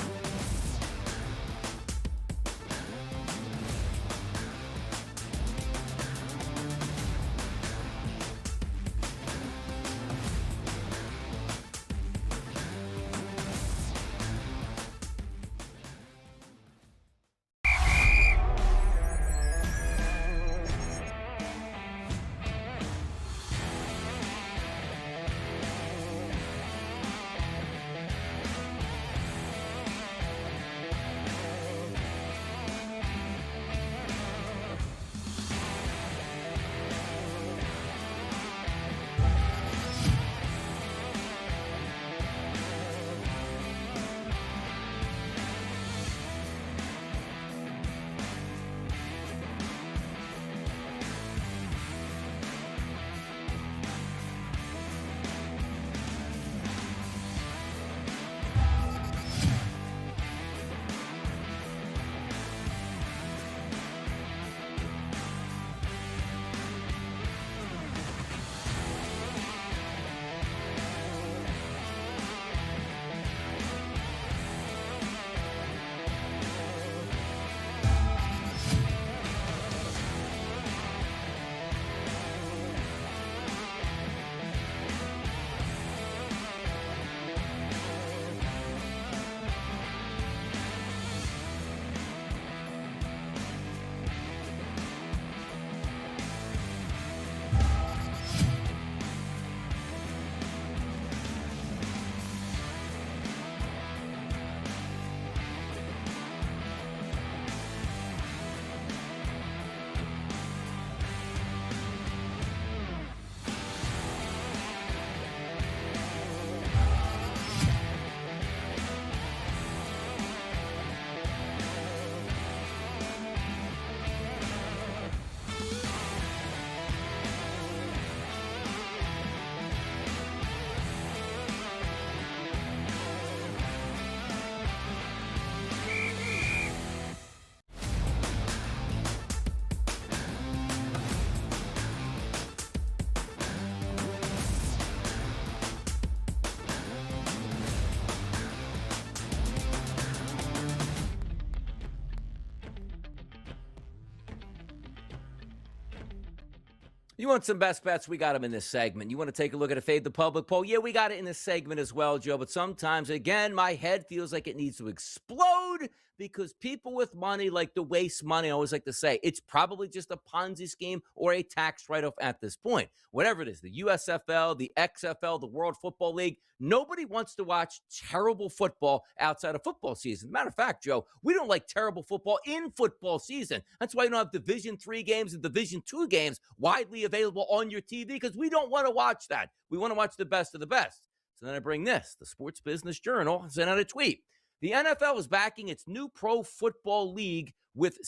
You want some best bets? We got them in this segment. You want to take a look at a Fade the Public poll? Yeah, we got it in this segment as well, Joe. But sometimes, again, my head feels like it needs to explode because people with money like to waste money. I always like to say it's probably just a Ponzi scheme or a tax write-off at this point. Whatever it is, the USFL, the XFL, the World Football League, nobody wants to watch terrible football outside of football season. Matter of fact, Joe, we don't like terrible football in football season. That's why you don't have Division III games and Division II games widely available on your TV because we don't want to watch that. We want to watch the best of the best. So then I bring this. The Sports Business Journal sent out a tweet. The NFL is backing its new pro football league with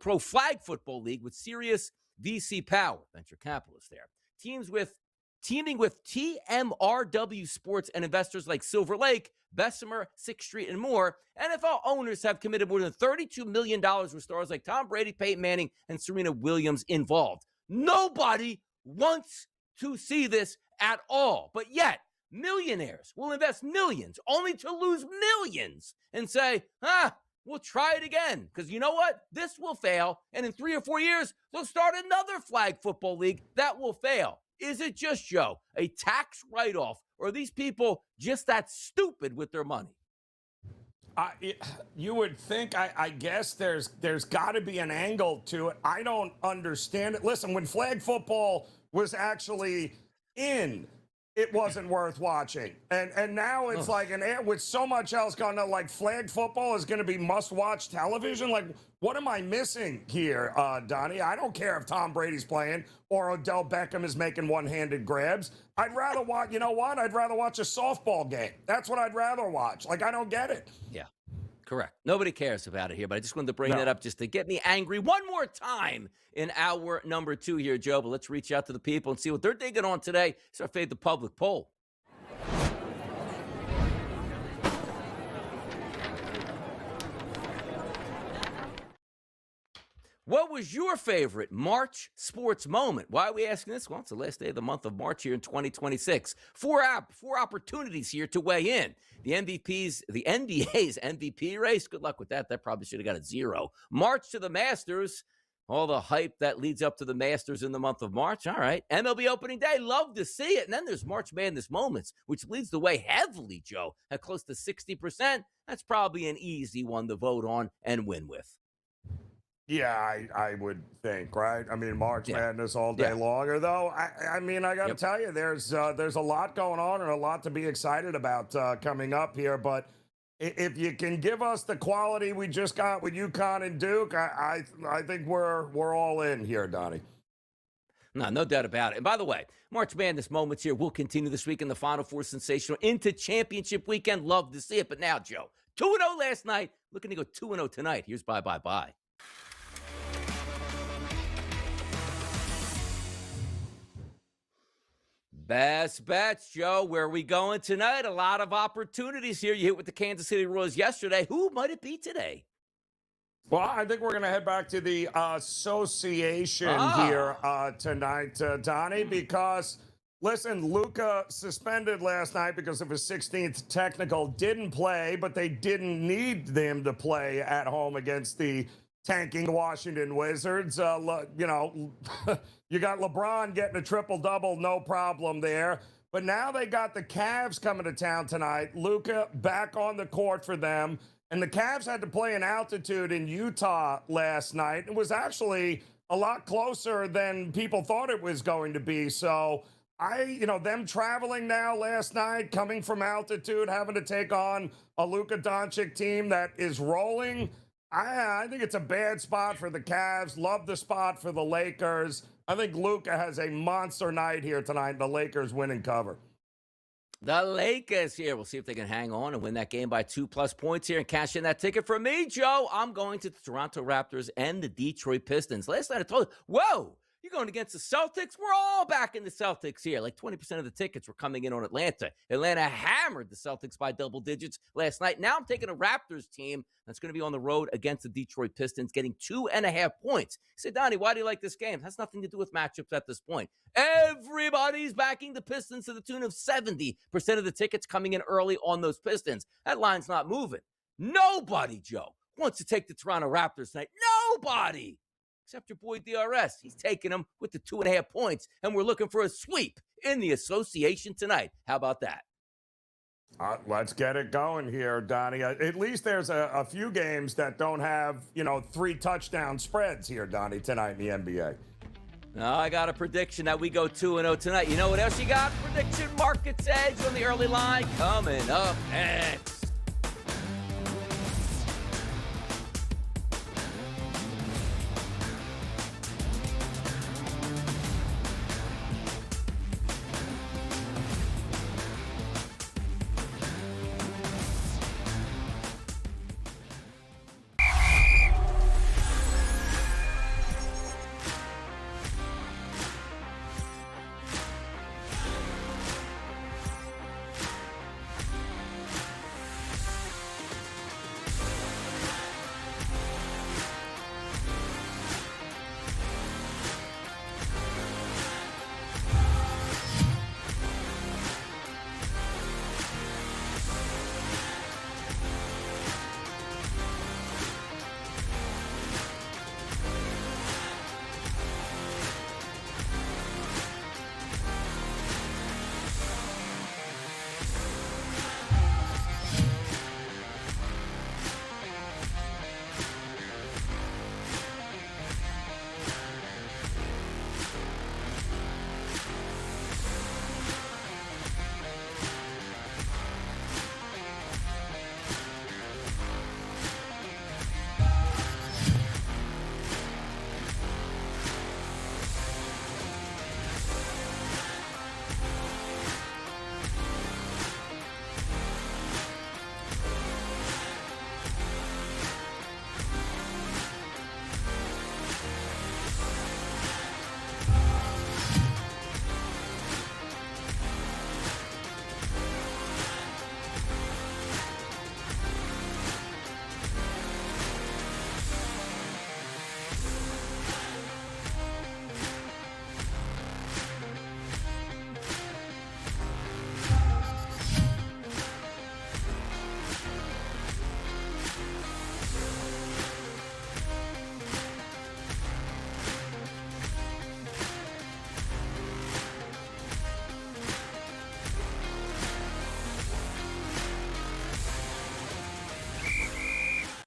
pro flag football league with serious VC power, venture capitalists there. Teaming with TMRW Sports and investors like Silver Lake, Bessemer, Sixth Street, and more, NFL owners have committed more than $32 million with stars like Tom Brady, Peyton Manning, and Serena Williams involved. Nobody wants to see this at all, but yet millionaires will invest millions only to lose millions and say, we'll try it again. Because you know what? This will fail. And in 3 or 4 years, they'll start another flag football league that will fail. Is it just, Joe, a tax write-off? Or are these people just that stupid with their money? You would think, I guess there's got to be an angle to it. I don't understand it. Listen, when flag football was actually in, it wasn't worth watching. And now it's like, with so much else going on, like flag football is going to be must-watch television. Like, what am I missing here, Donnie? I don't care if Tom Brady's playing or Odell Beckham is making one-handed grabs. I'd rather watch, you know what? I'd rather watch a softball game. That's what I'd rather watch. Like, I don't get it. Yeah. Correct. Nobody cares about it here, but I just wanted to bring that up just to get me angry one more time in hour number 2 here, Joe. But let's reach out to the people and see what they're digging on today. It's our Fade the Public poll. What was your favorite March sports moment? Why are we asking this? Well, it's the last day of the month of March here in 2026. Four opportunities here to weigh in. The NBA's MVP race. Good luck with that. That probably should have got a 0. March to the Masters. All the hype that leads up to the Masters in the month of March. All right. MLB opening day. Love to see it. And then there's March Madness moments, which leads the way heavily, Joe, at close to 60%. That's probably an easy one to vote on and win with. Yeah, I would think, right? I mean, March Madness all day long. Although, I mean, I got to tell you, there's a lot going on and a lot to be excited about coming up here. But if you can give us the quality we just got with UConn and Duke, I think we're all in here, Donnie. No doubt about it. And by the way, March Madness moments here will continue this week in the Final Four sensational into championship weekend. Love to see it. But now, Joe, 2-0 last night. Looking to go 2-0 tonight. Here's bye. Best bets, Joe. Where are we going tonight? A lot of opportunities here. You hit with the Kansas City Royals yesterday. Who might it be today? Well, I think we're going to head back to the association here tonight, Donnie, because, listen, Luka suspended last night because of his 16th technical. Didn't play, but they didn't need them to play at home against the tanking Washington Wizards. You know, you got LeBron getting a triple-double, no problem there. But now they got the Cavs coming to town tonight. Luka back on the court for them. And the Cavs had to play in altitude in Utah last night. It was actually a lot closer than people thought it was going to be. So them traveling now last night, coming from altitude, having to take on a Luka Doncic team that is rolling. I think it's a bad spot for the Cavs. Love the spot for the Lakers. I think Luka has a monster night here tonight. The Lakers win and cover. The Lakers here. We'll see if they can hang on and win that game by 2+ points here and cash in that ticket for me, Joe. I'm going to the Toronto Raptors and the Detroit Pistons. Last night I told you, whoa, you're going against the Celtics? We're all back in the Celtics here. Like 20% of the tickets were coming in on Atlanta. Atlanta hammered the Celtics by double digits last night. Now I'm taking a Raptors team that's going to be on the road against the Detroit Pistons, getting 2.5 points. You say, Donnie, why do you like this game? It has nothing to do with matchups at this point. Everybody's backing the Pistons to the tune of 70% of the tickets coming in early on those Pistons. That line's not moving. Nobody, Joe, wants to take the Toronto Raptors tonight. Nobody. except your boy DRS. He's taking them with the 2.5 points, and we're looking for a sweep in the association tonight. How about that? Let's get it going here, Donnie. At least there's a few games that don't have, 3 touchdown spreads here, Donnie, tonight in the NBA. Now, I got a prediction that we go 2-0 tonight. You know what else you got? Prediction Market's Edge on the early line coming up next.